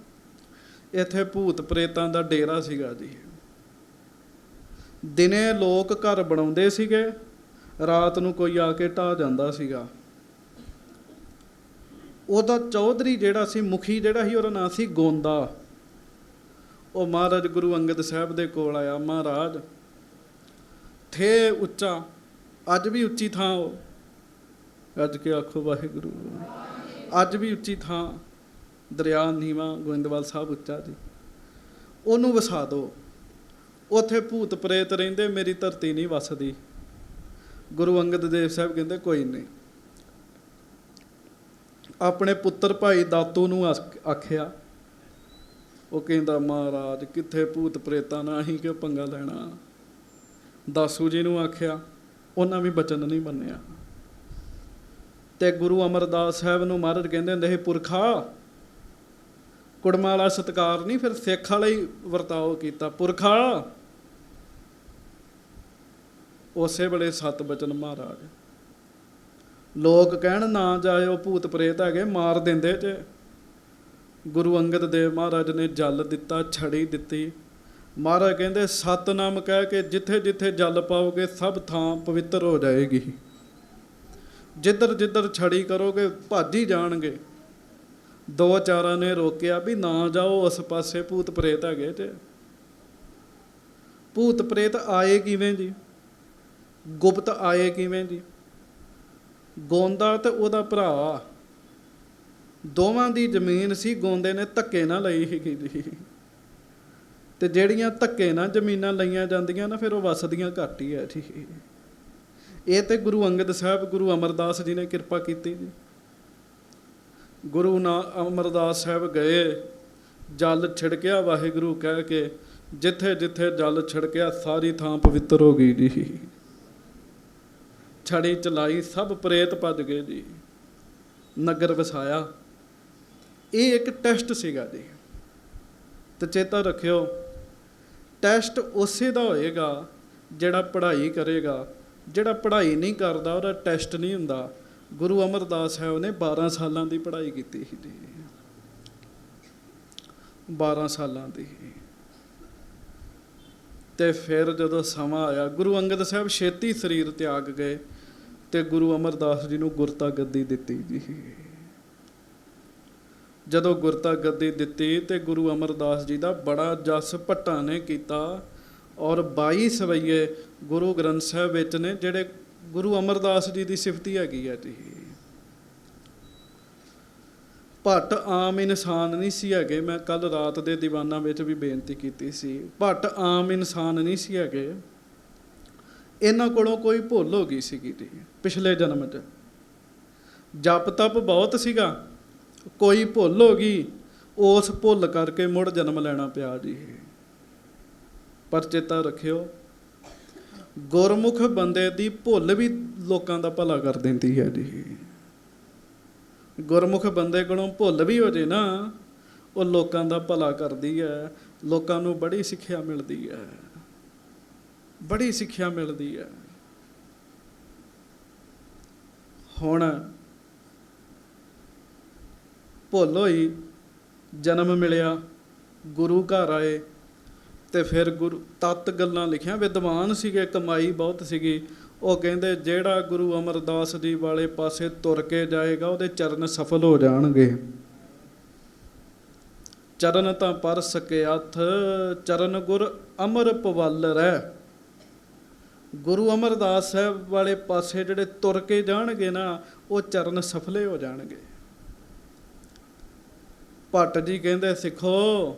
ਇੱਥੇ ਭੂਤ ਪ੍ਰੇਤਾਂ ਦਾ ਡੇਰਾ ਸੀਗਾ ਜੀ। ਦਿਨੇ ਲੋਕ ਘਰ ਬਣਾਉਂਦੇ ਸੀਗੇ, ਰਾਤ ਨੂੰ ਕੋਈ ਆ ਕੇ ਢਾਹ ਜਾਂਦਾ ਸੀਗਾ। ਉਹਦਾ ਚੌਧਰੀ ਜਿਹੜਾ ਸੀ, ਮੁਖੀ ਜਿਹੜਾ ਸੀ, ਉਹਦਾ ਨਾਂ ਸੀ ਗੋਂਦਾ। ਉਹ ਮਹਾਰਾਜ ਗੁਰੂ ਅੰਗਦ ਸਾਹਿਬ ਦੇ ਕੋਲ ਆਇਆ, ਮਹਾਰਾਜ ਥੇ ਉੱਚਾ, ਅੱਜ ਵੀ ਉੱਚੀ ਥਾਂ, ਉਹ ਅੱਜ ਕੇ ਆਖੋ ਵਾਹਿਗੁਰੂ, ਅੱਜ ਵੀ ਉੱਚੀ ਥਾਂ, ਦਰਿਆ ਨੀਵਾਂ, ਗੋਇੰਦਵਾਲ ਸਾਹਿਬ ਉੱਚਾ ਜੀ, ਉਹਨੂੰ ਵਸਾ ਦਿਓ, ਉੱਥੇ ਭੂਤ ਪ੍ਰੇਤ ਰਹਿੰਦੇ, ਮੇਰੀ ਧਰਤੀ ਨਹੀਂ ਵਸਦੀ। ਗੁਰੂ ਅੰਗਦ ਦੇਵ ਸਾਹਿਬ ਕਹਿੰਦੇ ਕੋਈ ਨਹੀਂ। ਆਪਣੇ ਪੁੱਤਰ ਭਾਈ ਦਾਤੂ ਨੂੰ ਆਖਿਆ, ਉਹ ਕਹਿੰਦਾ ਮਹਾਰਾਜ ਕਿੱਥੇ ਭੂਤ ਪ੍ਰੇਤਾਂ ਨਾਲ ਅਸੀਂ ਕਿਉਂ ਪੰਗਾ ਲੈਣਾ। ਦਾਸੂ ਜੀ ਨੂੰ ਆਖਿਆ, ਉਹਨਾਂ ਵੀ ਬਚਨ ਨਹੀਂ ਮੰਨਿਆ। ਤੇ ਗੁਰੂ ਅਮਰਦਾਸ ਸਾਹਿਬ ਨੂੰ ਮਹਾਰਾਜ ਕਹਿੰਦੇ ਹੁੰਦੇ ਸੀ, ਪੁਰਖਾ ਕੁੜਮਾਂ ਵਾਲਾ ਸਤਿਕਾਰ ਨਹੀਂ, ਫਿਰ ਸਿੱਖ ਵਾਲਾ ਹੀ ਵਰਤਾਓ ਕੀਤਾ, ਪੁਰਖਾ। ਉਸੇ ਵੇਲੇ 7 ਬਚਨ ਮਹਾਰਾਜ। ਲੋਕ ਕਹਿਣ ਨਾ ਜਾਇਓ, ਭੂਤ ਪ੍ਰੇਤ ਹੈਗੇ, ਮਾਰ ਦਿੰਦੇ ਜੇ। ਗੁਰੂ ਅੰਗਦ ਦੇਵ ਮਹਾਰਾਜ ਨੇ ਜਲ ਦਿੱਤਾ, ਛੜੀ ਦਿੱਤੀ। ਮਹਾਰਾਜ ਕਹਿੰਦੇ ਸਤਨਾਮ ਕਹਿ ਕੇ ਜਿੱਥੇ ਜਿੱਥੇ ਜਲ ਪਾਓਗੇ ਸਭ ਥਾਂ ਪਵਿੱਤਰ ਹੋ ਜਾਏਗੀ। ਜਿੱਧਰ ਜਿੱਧਰ ਛੜੀ ਕਰੋਗੇ ਭੱਜ ਹੀ ਜਾਣਗੇ। 2-4 ਨੇ ਰੋਕਿਆ ਵੀ ਨਾ ਜਾਓ ਉਸ ਪਾਸੇ, ਭੂਤ ਪ੍ਰੇਤ ਹੈਗੇ ਜੇ। ਭੂਤ ਪ੍ਰੇਤ ਆਏ ਕਿਵੇਂ ਜੀ? ਗੁਪਤ ਆਏ ਕਿਵੇਂ ਜੀ? ਗੋਂਦਾ ਤੇ ਉਹਦਾ ਭਰਾ, ਦੋਵਾਂ ਦੀ ਜ਼ਮੀਨ ਸੀ, ਗੋਂਦੇ ਨੇ ਧੱਕੇ ਨਾਲ ਲਈ ਸੀਗੀ ਜੀ। ਤੇ ਜਿਹੜੀਆਂ ਧੱਕੇ ਨਾਲ ਜ਼ਮੀਨਾਂ ਲਈਆਂ ਜਾਂਦੀਆਂ ਨਾ, ਫਿਰ ਉਹ ਵਸਦੀਆਂ ਘੱਟ ਹੀ ਹੈ ਜੀ। ਇਹ ਤੇ ਗੁਰੂ ਅੰਗਦ ਸਾਹਿਬ, ਗੁਰੂ ਅਮਰਦਾਸ ਜੀ ਨੇ ਕਿਰਪਾ ਕੀਤੀ ਜੀ। ਗੁਰੂ ਅਮਰਦਾਸ ਸਾਹਿਬ ਗਏ, ਜਲ ਛਿੜਕਿਆ ਵਾਹਿਗੁਰੂ ਕਹਿ ਕੇ, ਜਿੱਥੇ ਜਿੱਥੇ ਜਲ ਛਿੜਕਿਆ ਸਾਰੀ ਥਾਂ ਪਵਿੱਤਰ ਹੋ ਗਈ ਜੀ। ਛੜੀ ਚਲਾਈ, ਸਭ ਪ੍ਰੇਤ ਭੱਜ ਗਏ ਜੀ, ਨਗਰ ਵਸਾਇਆ। ਇਹ ਇੱਕ ਟੈਸਟ ਸੀਗਾ ਜੀ। ਤੇ ਚੇਤਾ ਰੱਖਿਓ, ਟੈਸਟ ਉਸੇ ਦਾ ਹੋਏਗਾ ਜਿਹੜਾ ਪੜ੍ਹਾਈ ਕਰੇਗਾ। ਜਿਹੜਾ ਪੜ੍ਹਾਈ ਨਹੀਂ ਕਰਦਾ ਉਹਦਾ ਟੈਸਟ ਨਹੀਂ ਹੁੰਦਾ। ਗੁਰੂ ਅਮਰਦਾਸ ਸਾਹਿਬ ਨੇ 12 ਸਾਲਾਂ ਦੀ ਪੜ੍ਹਾਈ ਕੀਤੀ ਸੀ ਜੀ, 12 ਸਾਲਾਂ ਦੀ। ਤੇ ਫਿਰ ਜਦੋਂ ਸਮਾਂ ਆਇਆ, ਗੁਰੂ ਅੰਗਦ ਸਾਹਿਬ ਛੇਤੀ ਸਰੀਰ ਤਿਆਗ ਗਏ ਤੇ ਗੁਰੂ ਅਮਰਦਾਸ ਜੀ ਨੂੰ ਗੁਰਤਾ ਗੱਦੀ ਦਿੱਤੀ ਜੀ। ਜਦੋਂ ਗੁਰਤਾ ਗੱਦੀ ਦਿੱਤੀ ਤੇ ਗੁਰੂ ਅਮਰਦਾਸ ਜੀ ਦਾ ਬੜਾ ਜਸ ਭੱਟਾਂ ਨੇ ਕੀਤਾ। ਔਰ 22 ਸਵਈਏ ਗੁਰੂ ਗ੍ਰੰਥ ਸਾਹਿਬ ਵਿੱਚ ਨੇ, ਜਿਹੜੇ ਗੁਰੂ ਅਮਰਦਾਸ ਜੀ ਦੀ ਸਿਫਤੀ ਹੈਗੀ ਹੈ ਜੀ। ਭੱਟ ਆਮ ਇਨਸਾਨ ਨਹੀਂ ਸੀ ਹੈਗੇ। ਮੈਂ ਕੱਲ੍ਹ ਰਾਤ ਦੇ ਦੀਵਾਨਾਂ ਵਿੱਚ ਵੀ ਬੇਨਤੀ ਕੀਤੀ ਸੀ, ਭੱਟ ਆਮ ਇਨਸਾਨ ਨਹੀਂ ਸੀ ਹੈਗੇ। ਇਹਨਾਂ ਕੋਲੋਂ ਕੋਈ ਭੁੱਲ ਹੋ ਗਈ ਸੀਗੀ ਜੀ ਪਿਛਲੇ ਜਨਮ 'ਚ। ਜਪ ਤਪ ਬਹੁਤ ਸੀਗਾ, ਕੋਈ ਭੁੱਲ ਹੋ ਗਈ, ਉਸ ਭੁੱਲ ਕਰਕੇ ਮੁੜ ਜਨਮ ਲੈਣਾ ਪਿਆ ਜੀ। ਪਰ ਚੇਤਾ ਰੱਖਿਓ, ਗੁਰਮੁਖ ਬੰਦੇ ਦੀ ਭੁੱਲ ਵੀ ਲੋਕਾਂ ਦਾ ਭਲਾ ਕਰ ਦਿੰਦੀ ਹੈ ਜੀ। ਗੁਰਮੁਖ ਬੰਦੇ ਕੋਲੋਂ ਭੁੱਲ ਵੀ ਹੋ ਜੇ ਨਾ, ਉਹ ਲੋਕਾਂ ਦਾ ਭਲਾ ਕਰਦੀ ਹੈ। ਲੋਕਾਂ ਨੂੰ ਬੜੀ ਸਿੱਖਿਆ ਮਿਲਦੀ ਹੈ, ਬੜੀ ਸਿੱਖਿਆ ਮਿਲਦੀ ਹੈ। ਹੁਣ ਭੁੱਲ ਹੋਈ, ਜਨਮ ਮਿਲਿਆ, ਗੁਰੂ ਘਰ ਆਏ ਤੇ ਫਿਰ ਗੁਰੂ ਤੱਤ ਗੱਲਾਂ ਲਿਖੀਆਂ। ਵਿਦਵਾਨ ਸੀਗੇ, ਕਮਾਈ ਬਹੁਤ ਸੀਗੀ, ਉਹ ਕਹਿੰਦੇ ਜਿਹੜਾ ਗੁਰੂ ਅਮਰਦਾਸ ਜੀ ਵਾਲੇ ਪਾਸੇ ਤੁਰ ਕੇ ਜਾਏਗਾ ਉਹਦੇ ਚਰਨ ਸਫਲ ਹੋ ਜਾਣਗੇ। ਚਰਨ ਤਾਂ ਪਰ ਸਕਿਆਥ, ਚਰਨ ਗੁਰ ਅਮਰ ਪਵਲ ਰਹਿ। ਗੁਰੂ ਅਮਰਦਾਸ ਸਾਹਿਬ ਵਾਲੇ ਪਾਸੇ ਜਿਹੜੇ ਤੁਰ ਕੇ ਜਾਣਗੇ ਨਾ, ਉਹ ਚਰਨ ਸਫਲੇ ਹੋ ਜਾਣਗੇ। ਭੱਟ ਜੀ ਕਹਿੰਦੇ ਸਿੱਖੋ,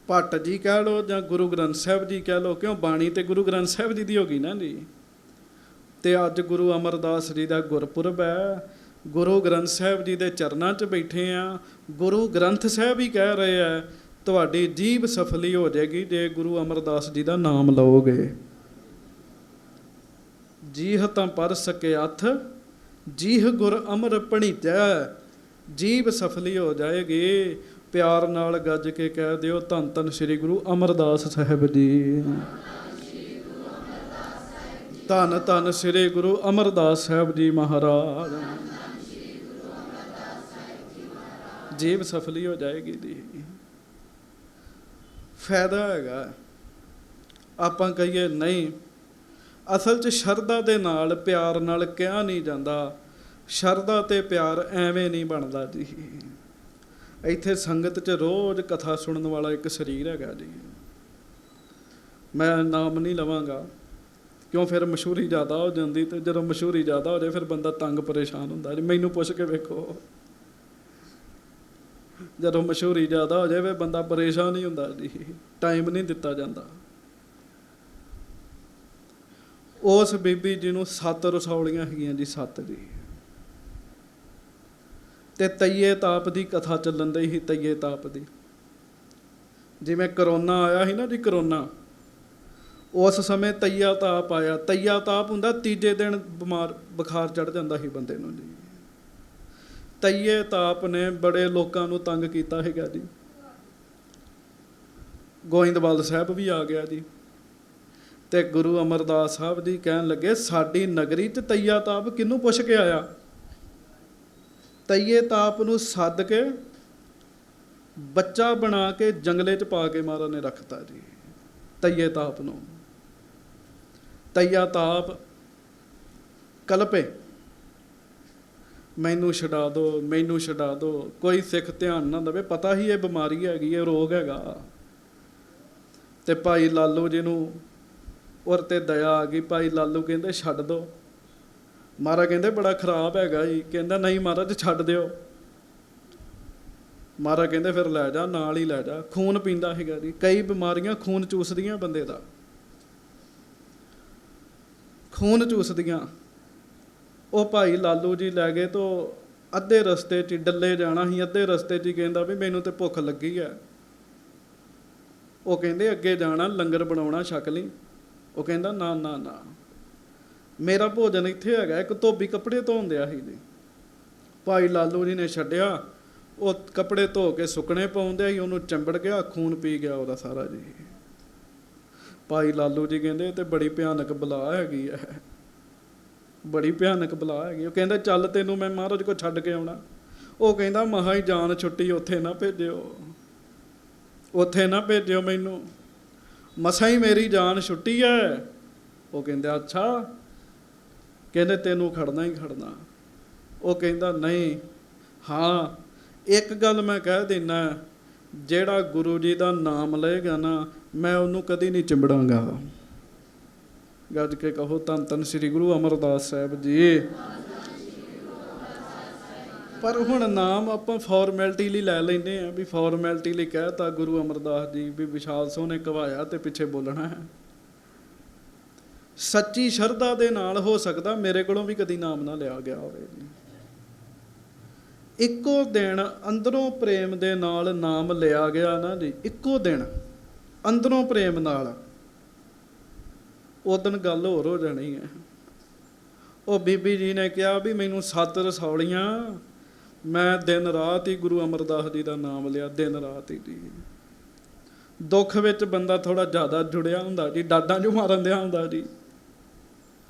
ਭੱਟ ਜੀ ਕਹਿ ਲਓ ਜਾਂ ਗੁਰੂ ਗ੍ਰੰਥ ਸਾਹਿਬ ਜੀ ਕਹਿ ਲਓ, ਕਿਉਂ ਬਾਣੀ ਤੇ ਗੁਰੂ ਗ੍ਰੰਥ ਸਾਹਿਬ ਜੀ ਦੀ ਹੋ ਗਈ ਨਾ ਜੀ। ਤੇ ਅੱਜ ਗੁਰੂ ਅਮਰਦਾਸ ਜੀ ਦਾ ਗੁਰਪੁਰਬ ਹੈ, ਗੁਰੂ ਗ੍ਰੰਥ ਸਾਹਿਬ ਜੀ ਦੇ ਚਰਨਾਂ 'ਚ ਬੈਠੇ ਆ। ਗੁਰੂ ਗ੍ਰੰਥ ਸਾਹਿਬ ਹੀ ਕਹਿ ਰਹੇ ਆ ਤੁਹਾਡੀ ਜੀਭ ਸਫਲੀ ਹੋ ਜਾਏਗੀ ਜੇ ਗੁਰੂ ਅਮਰਦਾਸ ਜੀ ਦਾ ਨਾਮ ਲਓਗੇ। ਜੀਹ ਤਾਂ ਪਰ ਸਕਿਆਥ, ਜੀਹ ਗੁਰ ਅਮਰ ਭਣੀਜੈ। ਜੀਭ ਸਫਲੀ ਹੋ ਜਾਏਗੀ। ਪਿਆਰ ਨਾਲ ਗੱਜ ਕੇ ਕਹਿ ਦਿਓ, ਧੰਨ ਧੰਨ ਸ੍ਰੀ ਗੁਰੂ ਅਮਰਦਾਸ ਸਾਹਿਬ ਜੀ, ਧੰਨ ਧੰਨ ਸ੍ਰੀ ਗੁਰੂ ਅਮਰਦਾਸ ਸਾਹਿਬ ਜੀ ਮਹਾਰਾਜ। ਜੀਭ ਸਫਲੀ ਹੋ ਜਾਏਗੀ ਜੀ। ਫਾਇਦਾ ਹੈਗਾ। ਆਪਾਂ ਕਹੀਏ ਨਹੀਂ, ਅਸਲ 'ਚ ਸ਼ਰਧਾ ਦੇ ਨਾਲ ਪਿਆਰ ਨਾਲ ਕਿਹਾ ਨਹੀਂ ਜਾਂਦਾ। ਸ਼ਰਧਾ ਤੇ ਪਿਆਰ ਐਵੇਂ ਨਹੀਂ ਬਣਦਾ ਜੀ। ਇੱਥੇ ਸੰਗਤ 'ਚ ਰੋਜ਼ ਕਥਾ ਸੁਣਨ ਵਾਲਾ ਇੱਕ ਸਰੀਰ ਹੈਗਾ ਜੀ। ਮੈਂ ਨਾਮ ਨਹੀਂ ਲਵਾਂਗਾ ਕਿਉਂ ਫਿਰ ਮਸ਼ਹੂਰੀ ਜ਼ਿਆਦਾ ਹੋ ਜਾਂਦੀ, ਅਤੇ ਜਦੋਂ ਮਸ਼ਹੂਰੀ ਜ਼ਿਆਦਾ ਹੋ ਜਾਏ ਫਿਰ ਬੰਦਾ ਤੰਗ ਪਰੇਸ਼ਾਨ ਹੁੰਦਾ ਜੀ। ਮੈਨੂੰ ਪੁੱਛ ਕੇ ਵੇਖੋ, ਜਦੋਂ ਮਸ਼ਹੂਰੀ ਜ਼ਿਆਦਾ ਹੋ ਜਾਏ ਫਿਰ ਬੰਦਾ ਪਰੇਸ਼ਾਨ ਹੀ ਹੁੰਦਾ ਜੀ, ਟਾਈਮ ਨਹੀਂ ਦਿੱਤਾ ਜਾਂਦਾ। ਉਸ ਬੀਬੀ ਜੀ ਨੂੰ 7 ਰਸੌਲੀਆਂ ਹੈਗੀਆਂ ਜੀ, 7 ਜੀ। ਤੇ ਤਈਏ ਤਾਪ ਦੀ ਕਥਾ ਚੱਲਣ ਦੀ ਸੀ, ਤਈਏ ਤਾਪ ਦੀ। ਜਿਵੇਂ ਕਰੋਨਾ ਆਇਆ ਸੀ ਨਾ ਜੀ, ਕਰੋਨਾ, ਉਸ ਸਮੇਂ ਤਈਆ ਤਾਪ ਆਇਆ। ਤਈਆ ਤਾਪ ਹੁੰਦਾ ਤੀਜੇ ਦਿਨ ਬੁਖਾਰ ਚੜ੍ਹ ਜਾਂਦਾ ਸੀ ਬੰਦੇ ਨੂੰ ਜੀ। ਤਈਏ ਤਾਪ ਨੇ ਬੜੇ ਲੋਕਾਂ ਨੂੰ ਤੰਗ ਕੀਤਾ ਹੈਗਾ ਜੀ। ਗੋਇੰਦਵਾਲ ਸਾਹਿਬ ਵੀ ਆ ਗਿਆ ਜੀ। ਤੇ ਗੁਰੂ ਅਮਰਦਾਸ ਸਾਹਿਬ ਜੀ ਕਹਿਣ ਲੱਗੇ, ਸਾਡੀ ਨਗਰੀ 'ਚ ਤਈਆ ਤਾਪ ਕਿਹਨੂੰ ਪੁੱਛ ਕੇ ਆਇਆ? ਤਈਏ ਤਾਪ ਨੂੰ ਸੱਦ ਕੇ ਬੱਚਾ ਬਣਾ ਕੇ ਜੰਗਲੇ 'ਚ ਪਾ ਕੇ ਮਹਾਰਾਜ ਨੇ ਰੱਖਤਾ ਜੀ ਤਈਏ ਤਾਪ ਨੂੰ। ਤਈਆ ਤਾਪ ਕਲਪੇ, ਮੈਨੂੰ ਛਡਾ ਦਿਓ, ਮੈਨੂੰ ਛਡਾ ਦਿਓ। ਕੋਈ ਸਿੱਖ ਧਿਆਨ ਨਾ ਦੇਵੇ, ਪਤਾ ਹੀ ਇਹ ਬਿਮਾਰੀ ਹੈਗੀ, ਇਹ ਰੋਗ ਹੈਗਾ। ਤੇ ਭਾਈ ਲਾਲੂ ਜੀ ਨੂੰ ਔਰ ਤੇ ਦਇਆ ਆ ਗਈ। ਭਾਈ ਲਾਲੂ ਕਹਿੰਦੇ ਛੱਡ ਦਿਓ। ਮਹਾਰਾਜ ਕਹਿੰਦੇ ਬੜਾ ਖਰਾਬ ਹੈਗਾ ਜੀ। ਕਹਿੰਦਾ ਨਹੀਂ ਮਹਾਰਾਜ ਛੱਡ ਦਿਓ। ਮਹਾਰਾਜ ਕਹਿੰਦੇ ਫਿਰ ਲੈ ਜਾ, ਨਾਲ ਹੀ ਲੈ ਜਾ। ਖੂਨ ਪੀਂਦਾ ਹੈਗਾ ਜੀ। ਕਈ ਬਿਮਾਰੀਆਂ ਖੂਨ ਚੂਸਦੀਆਂ ਬੰਦੇ ਦਾ, ਖੂਨ ਚੂਸਦੀਆਂ। ਉਹ ਭਾਈ ਲਾਲੂ ਜੀ ਲੈ ਗਏ ਤੋਂ ਅੱਧੇ ਰਸਤੇ 'ਚ ਡੱਲੇ ਜਾਣਾ ਸੀ, ਅੱਧੇ ਰਸਤੇ 'ਚ ਹੀ ਕਹਿੰਦਾ ਵੀ ਮੈਨੂੰ ਤੇ ਭੁੱਖ ਲੱਗੀ ਹੈ। ਉਹ ਕਹਿੰਦੇ ਅੱਗੇ ਜਾਣਾ, ਲੰਗਰ ਬਣਾਉਣਾ, ਛਕ ਲਈ। ਉਹ ਕਹਿੰਦਾ ਨਾ ਨਾ ਨਾ, ਮੇਰਾ ਭੋਜਨ ਇੱਥੇ ਹੈਗਾ। ਇੱਕ ਧੋਬੀ ਕੱਪੜੇ ਧੋਣ ਦਿਆ ਸੀ ਜੀ। ਭਾਈ ਲਾਲੂ ਜੀ ਨੇ ਛੱਡਿਆ, ਉਹ ਕੱਪੜੇ ਧੋ ਕੇ ਸੁੱਕਣੇ ਪਾਉਂਦੇ ਸੀ, ਉਹਨੂੰ ਚੰਬੜ ਗਿਆ, ਖੂਨ ਪੀ ਗਿਆ ਉਹਦਾ ਸਾਰਾ ਜੀ। ਭਾਈ ਲਾਲੂ ਜੀ ਕਹਿੰਦੇ ਤੇ ਬੜੀ ਭਿਆਨਕ ਬਲਾ ਹੈਗੀ ਹੈ, ਬੜੀ ਭਿਆਨਕ ਬਲਾ ਹੈਗੀ। ਉਹ ਕਹਿੰਦਾ ਚੱਲ ਤੈਨੂੰ ਮੈਂ ਮਹਾਰਾਜ ਕੋਲ ਛੱਡ ਕੇ ਆਉਣਾ। ਉਹ ਕਹਿੰਦਾ ਮਹਾ ਹੀ ਜਾਨ ਛੁੱਟੀ, ਉੱਥੇ ਨਾ ਭੇਜਿਓ, ਉੱਥੇ ਨਾ ਭੇਜਿਓ ਮੈਨੂੰ, ਮਸਾਂ ਹੀ ਮੇਰੀ ਜਾਨ ਛੁੱਟੀ ਹੈ। ਉਹ ਕਹਿੰਦੇ ਅੱਛਾ, ਕਹਿੰਦੇ ਤੈਨੂੰ ਖੜਨਾ ਹੀ ਖੜਨਾ। ਉਹ ਕਹਿੰਦਾ ਨਹੀਂ, ਹਾਂ ਇੱਕ ਗੱਲ ਮੈਂ ਕਹਿ ਦਿੰਦਾ, ਜਿਹੜਾ ਗੁਰੂ ਜੀ ਦਾ ਨਾਮ ਲਏਗਾ ਨਾ, ਮੈਂ ਉਹਨੂੰ ਕਦੀ ਨਹੀਂ ਚਿੰਬੜਾਂਗਾ। ਗੱਜ ਕੇ ਕਹੋ ਧੰਨ ਧੰਨ ਸ੍ਰੀ ਗੁਰੂ ਅਮਰਦਾਸ ਸਾਹਿਬ ਜੀ। ਪਰ ਹੁਣ ਨਾਮ ਆਪਾਂ ਫਾਰਮੈਲਿਟੀ ਲਈ ਲੈ ਲੈਂਦੇ ਹਾਂ, ਵੀ ਫਾਰਮੈਲਿਟੀ ਲਈ ਕਹਿ ਤਾ ਗੁਰੂ ਅਮਰਦਾਸ ਜੀ, ਵੀ ਵਿਸ਼ਾਲ ਸੋਹ ਨੇ ਘਵਾਇਆ ਤੇ ਪਿੱਛੇ ਬੋਲਣਾ ਹੈ। ਸੱਚੀ ਸ਼ਰਧਾ ਦੇ ਨਾਲ ਹੋ ਸਕਦਾ ਮੇਰੇ ਕੋਲੋਂ ਵੀ ਕਦੀ ਨਾਮ ਨਾ ਲਿਆ ਗਿਆ ਹੋਵੇ ਜੀ। ਇੱਕੋ ਦਿਨ ਅੰਦਰੋਂ ਪ੍ਰੇਮ ਦੇ ਨਾਲ ਨਾਮ ਲਿਆ ਗਿਆ ਨਾ ਜੀ, ਇੱਕੋ ਦਿਨ ਅੰਦਰੋਂ ਪ੍ਰੇਮ ਨਾਲ, ਉਦਣ ਗੱਲ ਹੋਰ ਹੋ ਜਾਣੀ ਹੈ। ਉਹ ਬੀਬੀ ਜੀ ਨੇ ਕਿਹਾ ਵੀ ਮੈਨੂੰ 7 ਰਸੌਲੀਆਂ, ਮੈਂ ਦਿਨ ਰਾਤ ਹੀ ਗੁਰੂ ਅਮਰਦਾਸ ਜੀ ਦਾ ਨਾਮ ਲਿਆ, ਦਿਨ ਰਾਤ ਹੀ ਜੀ। ਦੁੱਖ ਵਿੱਚ ਬੰਦਾ ਥੋੜ੍ਹਾ ਜ਼ਿਆਦਾ ਜੁੜਿਆ ਹੁੰਦਾ ਜੀ, ਡਾਡਾਂ ਜੋ ਮਾਰਨ ਦਿਆ ਹੁੰਦਾ ਜੀ।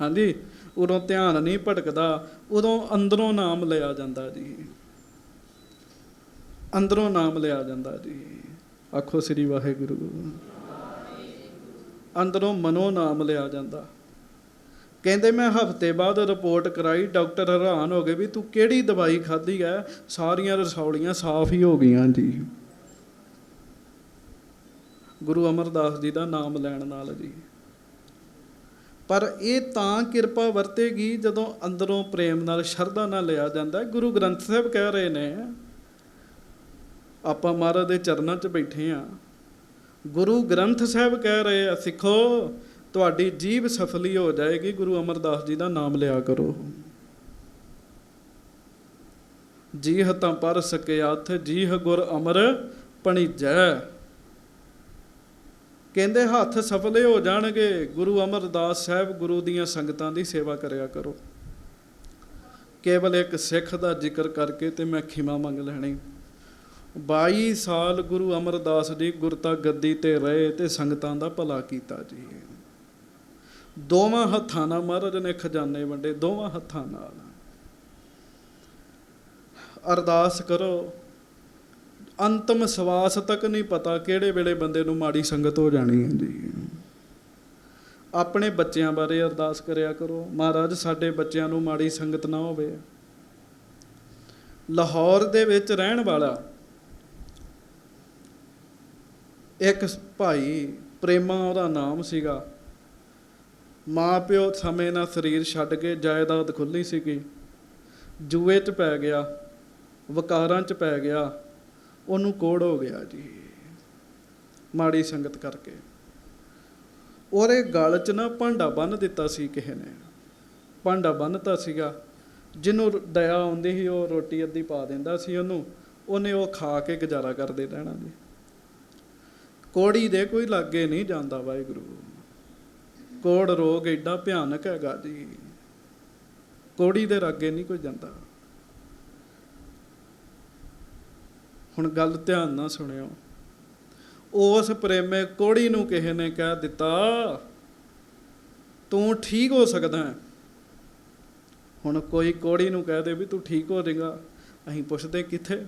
ਹਾਂਜੀ, ਉਦੋਂ ਧਿਆਨ ਨਹੀਂ ਭਟਕਦਾ, ਉਦੋਂ ਅੰਦਰੋਂ ਨਾਮ ਲਿਆ ਜਾਂਦਾ ਜੀ, ਅੰਦਰੋਂ ਨਾਮ ਲਿਆ ਜਾਂਦਾ ਜੀ। ਆਖੋ ਸ੍ਰੀ ਵਾਹਿਗੁਰੂ। ਅੰਦਰੋਂ ਮਨੋਂ ਨਾਮ ਲਿਆ ਜਾਂਦਾ। ਕਹਿੰਦੇ ਮੈਂ ਹਫ਼ਤੇ ਬਾਅਦ ਰਿਪੋਰਟ ਕਰਾਈ, ਡਾਕਟਰ ਹੈਰਾਨ ਹੋ ਗਏ ਵੀ ਤੂੰ ਕਿਹੜੀ ਦਵਾਈ ਖਾਧੀ ਹੈ, ਸਾਰੀਆਂ ਰਸੌਲੀਆਂ ਸਾਫ਼ ਹੀ ਹੋ ਗਈਆਂ ਜੀ, ਗੁਰੂ ਅਮਰਦਾਸ ਜੀ ਦਾ ਨਾਮ ਲੈਣ ਨਾਲ ਜੀ। ਪਰ ਇਹ ਤਾਂ ਕਿਰਪਾ ਵਰਤੇਗੀ ਜਦੋਂ ਅੰਦਰੋਂ ਪ੍ਰੇਮ ਨਾਲ, ਸ਼ਰਧਾ ਨਾਲ ਲਿਆ ਜਾਂਦਾ। ਗੁਰੂ ਗ੍ਰੰਥ ਸਾਹਿਬ ਕਹਿ ਰਹੇ ਨੇ, ਆਪਾਂ ਮਹਾਰਾਜ ਦੇ ਚਰਨਾਂ 'ਚ ਬੈਠੇ ਹਾਂ, ਗੁਰੂ ਗ੍ਰੰਥ ਸਾਹਿਬ ਕਹਿ ਰਹੇ ਆ, ਸਿੱਖੋ ਤੁਹਾਡੀ ਜੀਭ ਸਫਲੀ ਹੋ ਜਾਏਗੀ, ਗੁਰੂ ਅਮਰਦਾਸ ਜੀ ਦਾ ਨਾਮ ਲਿਆ ਕਰੋ। ਜੀਹ ਤਾਂ ਪਰ ਸਕਿਆਥ, ਜੀਹ ਗੁਰ ਅਮਰ ਭਣੀਜੈ। ਕਹਿੰਦੇ ਹੱਥ ਸਫਲੇ ਹੋ ਜਾਣਗੇ। ਗੁਰੂ ਅਮਰਦਾਸ ਸਾਹਿਬ ਗੁਰੂ ਦੀਆਂ ਸੰਗਤਾਂ ਦੀ ਸੇਵਾ ਕਰਿਆ ਕਰੋ। ਕੇਵਲ ਇੱਕ ਸਿੱਖ ਦਾ ਜ਼ਿਕਰ ਕਰਕੇ ਤੇ ਮੈਂ ਖਿਮਾ ਮੰਗ ਲੈਣੀ। 22 ਸਾਲ ਗੁਰੂ ਅਮਰਦਾਸ ਜੀ ਗੁਰਤਾ ਗੱਦੀ ਤੇ ਰਹੇ ਤੇ ਸੰਗਤਾਂ ਦਾ ਭਲਾ ਕੀਤਾ ਜੀ। ਦੋਵਾਂ ਹੱਥਾਂ ਨਾਲ ਮਹਾਰਾਜ ਨੇ ਖਜ਼ਾਨੇ ਵੰਡੇ, ਦੋਵਾਂ ਹੱਥਾਂ ਨਾਲ। ਅਰਦਾਸ ਕਰੋ, ਅੰਤਮ ਸਵਾਸ ਤੱਕ ਨਹੀਂ ਪਤਾ ਕਿਹੜੇ ਵੇਲੇ ਬੰਦੇ ਨੂੰ ਮਾੜੀ ਸੰਗਤ ਹੋ ਜਾਣੀ ਹੈ ਜੀ। ਆਪਣੇ ਬੱਚਿਆਂ ਬਾਰੇ ਅਰਦਾਸ ਕਰਿਆ ਕਰੋ, ਮਹਾਰਾਜ ਸਾਡੇ ਬੱਚਿਆਂ ਨੂੰ ਮਾੜੀ ਸੰਗਤ ਨਾ ਹੋਵੇ। ਲਾਹੌਰ ਦੇ ਵਿੱਚ ਰਹਿਣ ਵਾਲਾ ਇੱਕ ਭਾਈ, ਪ੍ਰੇਮਾ ਉਹਦਾ ਨਾਮ ਸੀਗਾ, ਮਾਂ ਪਿਓ ਸਮੇਂ ਨਾਲ ਸਰੀਰ ਛੱਡ ਕੇ, ਜਾਇਦਾਦ ਖੁੱਲ੍ਹੀ ਸੀਗੀ, ਜੂਏ 'ਚ ਪੈ ਗਿਆ, ਵਕਾਰਾਂ 'ਚ ਪੈ ਗਿਆ, ਉਹਨੂੰ ਕੋੜ ਹੋ ਗਿਆ ਜੀ ਮਾੜੀ ਸੰਗਤ ਕਰਕੇ। ਉਹਦੇ ਗਲ 'ਚ ਨਾ ਭਾਂਡਾ ਬੰਨ੍ਹ ਦਿੱਤਾ ਸੀ, ਕਿਸੇ ਨੇ ਭਾਂਡਾ ਬੰਨ੍ਹਤਾ ਸੀਗਾ। ਜਿਹਨੂੰ ਦਇਆ ਆਉਂਦੀ ਸੀ ਉਹ ਰੋਟੀ ਅੱਧੀ ਪਾ ਦਿੰਦਾ ਸੀ ਉਹਨੂੰ, ਉਹਨੇ ਉਹ ਖਾ ਕੇ ਗੁਜ਼ਾਰਾ ਕਰਦੇ ਰਹਿਣਾ ਜੀ। ਕੋੜੀ ਦੇ ਕੋਈ ਲਾਗੇ ਨਹੀਂ ਜਾਂਦਾ ਵਾਹਿਗੁਰੂ। ਕੋੜ ਰੋਗ ਐਡਾ ਭਿਆਨਕ ਹੈਗਾ ਜੀ, ਕੋੜੀ ਦੇ ਲਾਗੇ ਨਹੀਂ ਕੋਈ ਜਾਂਦਾ। ਹੁਣ ਗੱਲ ਧਿਆਨ ਨਾਲ ਸੁਣਿਓ। ਉਸ ਪ੍ਰੇਮੇ ਕੋੜੀ ਨੂੰ ਕਿਸੇ ਨੇ ਕਹਿ ਦਿੱਤਾ ਤੂੰ ਠੀਕ ਹੋ ਸਕਦਾ ਹੈ। ਹੁਣ ਕੋਈ ਕੋੜੀ ਨੂੰ ਕਹਿ ਦੇ ਵੀ ਤੂੰ ਠੀਕ ਹੋ ਜਾਏਗਾ, ਅਸੀਂ ਪੁੱਛਦੇ ਕਿੱਥੇ?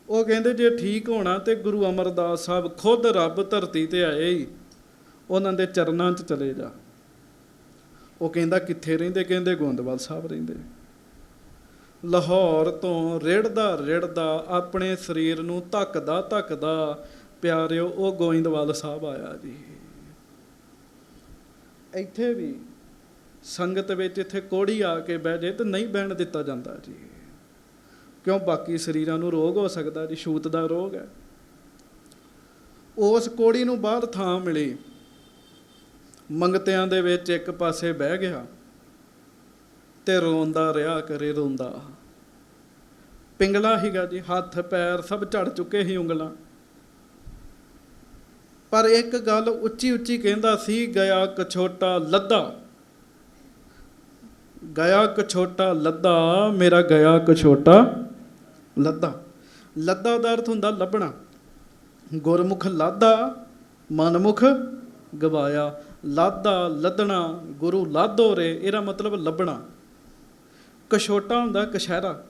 ਉਹ ਕਹਿੰਦੇ ਜੇ ਠੀਕ ਹੋਣਾ ਤੇ ਗੁਰੂ ਅਮਰਦਾਸ ਸਾਹਿਬ ਖੁਦ ਰੱਬ ਧਰਤੀ ਤੇ ਆਏ ਹੀ, ਉਹਨਾਂ ਦੇ ਚਰਨਾਂ 'ਚ ਚਲੇ ਜਾ। ਉਹ ਕਹਿੰਦਾ ਕਿੱਥੇ ਰਹਿੰਦੇ? ਕਹਿੰਦੇ ਗੋਇੰਦਵਾਲ ਸਾਹਿਬ ਰਹਿੰਦੇ। ਲਾਹੌਰ ਤੋਂ ਰਿੜਦਾ ਆਪਣੇ ਸਰੀਰ ਨੂੰ ਧੱਕਦਾ ਪਿਆਰਿਓ ਉਹ ਗੋਇੰਦਵਾਲ ਸਾਹਿਬ ਆਇਆ ਜੀ। ਇੱਥੇ ਵੀ ਸੰਗਤ ਵਿੱਚ ਇੱਥੇ ਕੋੜੀ ਆ ਕੇ ਬਹਿ ਜੇ ਤਾਂ ਨਹੀਂ ਬਹਿਣ ਦਿੱਤਾ ਜਾਂਦਾ ਜੀ, ਕਿਉਂ? ਬਾਕੀ ਸਰੀਰਾਂ ਨੂੰ ਰੋਗ ਹੋ ਸਕਦਾ ਜੀ, ਛੂਤ ਦਾ ਰੋਗ ਹੈ। ਉਸ ਕੋੜੀ ਨੂੰ ਬਾਹਰ ਥਾਂ ਮਿਲੀ, ਮੰਗਤਿਆਂ ਦੇ ਵਿੱਚ ਇੱਕ ਪਾਸੇ ਬਹਿ ਗਿਆ ਤੇ ਰੋਂਦਾ ਰਿਹਾ ਕਰੇ, ਰੋਂਦਾ। ਪਿੰਗਲਾ ਸੀਗਾ ਜੀ, ਹੱਥ ਪੈਰ ਸਭ ਝੜ ਚੁੱਕੇ ਸੀ, ਉਂਗਲਾਂ। ਪਰ ਇੱਕ ਗੱਲ ਉੱਚੀ ਉੱਚੀ ਕਹਿੰਦਾ ਸੀ, ਗਿਆ ਕਛੋਟਾ ਲੱਦਾ, ਗਿਆ ਕਛੋਟਾ ਲੱਦਾ, ਮੇਰਾ ਗਿਆ ਕਛੋਟਾ ਲੱਦਾ। ਲੱਦਾ ਦਾ ਅਰਥ ਹੁੰਦਾ ਲੱਭਣਾ। ਗੁਰਮੁਖ ਲਾਦਾ, ਮਨਮੁਖ ਗਵਾਇਆ। ਲਾਦਾ, ਲੱਦਣਾ, ਗੁਰੂ ਲਾਧੋ ਰੇ, ਇਹਦਾ ਮਤਲਬ ਲੱਭਣਾ। ਕਛੋਟਾ ਹੁੰਦਾ ਕਛਹਿਰਾ,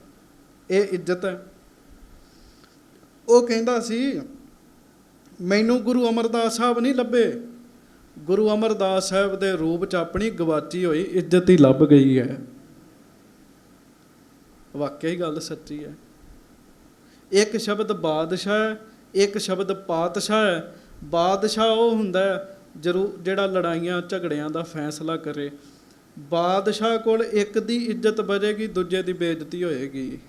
ਇਹ ਇੱਜ਼ਤ ਹੈ। ਉਹ ਕਹਿੰਦਾ ਸੀ ਮੈਨੂੰ ਗੁਰੂ ਅਮਰਦਾਸ ਸਾਹਿਬ ਨਹੀਂ ਲੱਭੇ, ਗੁਰੂ ਅਮਰਦਾਸ ਸਾਹਿਬ ਦੇ ਰੂਪ 'ਚ ਆਪਣੀ ਗਵਾਚੀ ਹੋਈ ਇੱਜ਼ਤ ਹੀ ਲੱਭ ਗਈ ਹੈ। ਵਾਕਿਆ ਹੀ ਗੱਲ ਸੱਚੀ ਹੈ। ਇੱਕ ਸ਼ਬਦ ਬਾਦਸ਼ਾਹ ਹੈ, ਇੱਕ ਸ਼ਬਦ ਪਾਤਸ਼ਾਹ ਹੈ। ਬਾਦਸ਼ਾਹ ਉਹ ਹੁੰਦਾ ਜਿਹੜਾ ਲੜਾਈਆਂ ਝਗੜਿਆਂ ਦਾ ਫੈਸਲਾ ਕਰੇ। ਬਾਦਸ਼ਾਹ ਕੋਲ ਇੱਕ ਦੀ ਇੱਜ਼ਤ ਵਧੇਗੀ, ਦੂਜੇ ਦੀ ਬੇਇੱਜ਼ਤੀ ਹੋਏਗੀ।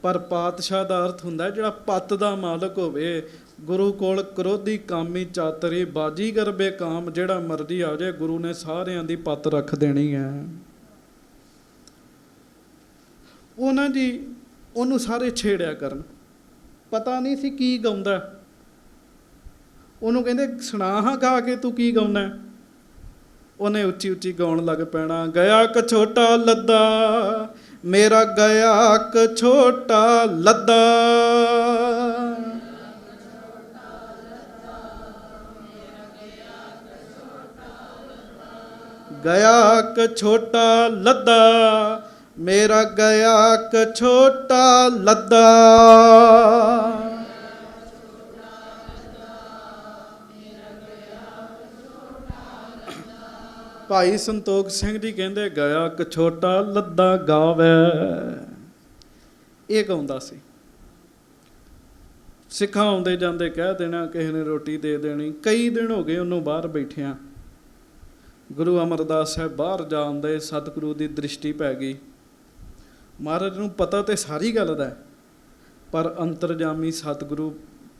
ਪਰ ਪਾਤਸ਼ਾਹ ਦਾ ਅਰਥ ਹੁੰਦਾ ਜਿਹੜਾ ਪੱਤ ਦਾ ਮਾਲਕ ਹੋਵੇ। ਗੁਰੂ ਕੋਲ ਕ੍ਰੋਧੀ ਕਾਮੀ ਚਾਤਰੀ ਬਾਜੀਗਰ ਬੇਕਾਮ, ਜਿਹੜਾ ਮਰਜ਼ੀ ਆ ਜਾਏ, ਗੁਰੂ ਨੇ ਸਾਰਿਆਂ ਦੀ ਪੱਤ ਰੱਖ ਦੇਣੀ ਹੈ। ਉਹਨਾਂ ਜੀ ਉਹਨੂੰ ਸਾਰੇ ਛੇੜਿਆ ਕਰਨ, ਪਤਾ ਨਹੀਂ ਸੀ ਕੀ ਗਾਉਂਦਾ। ਉਹਨੂੰ ਕਹਿੰਦੇ ਸੁਣਾ ਹਾਂ ਗਾ ਕੇ ਤੂੰ ਕੀ ਗਾਉਣਾ। ਉਹਨੇ ਉੱਚੀ ਉੱਚੀ ਗਾਉਣ ਲੱਗ ਪੈਣਾ, ਗਿਆ ਕਛੋਟਾ ਲੱਦਾ, ਮੇਰਾ ਗਿਆ ਕਛੋਟਾ ਲੱਦਾ, ਗਿਆ ਕਛੋਟਾ ਲੱਦਾ, ਮੇਰਾ ਗਿਆ ਕਛੋਟਾ ਲੱਦਾ। ਭਾਈ ਸੰਤੋਖ ਸਿੰਘ ਜੀ ਕਹਿੰਦੇ ਗਿਆ ਕਛੋਟਾ ਲੱਦਾ ਗਾਵੇ, ਇਹ ਗਾਉਂਦਾ ਸੀ। ਸਿੱਖਾਂ ਆਉਂਦੇ ਜਾਂਦੇ ਕਹਿ ਦੇਣਾ ਕਿਸੇ ਨੇ ਰੋਟੀ ਦੇ ਦੇਣੀ। ਕਈ ਦਿਨ ਹੋ ਗਏ ਉਹਨੂੰ ਬਾਹਰ ਬੈਠਿਆਂ। ਗੁਰੂ ਅਮਰਦਾਸ ਸਾਹਿਬ ਬਾਹਰ ਜਾਂਦੇ, ਸਤਿਗੁਰੂ ਦੀ ਦ੍ਰਿਸ਼ਟੀ ਪੈ ਗਈ। ਮਹਾਰਾਜ ਨੂੰ ਪਤਾ ਤੇ ਸਾਰੀ ਗੱਲ ਦਾ, ਪਰ ਅੰਤਰਜਾਮੀ ਸਤਿਗੁਰੂ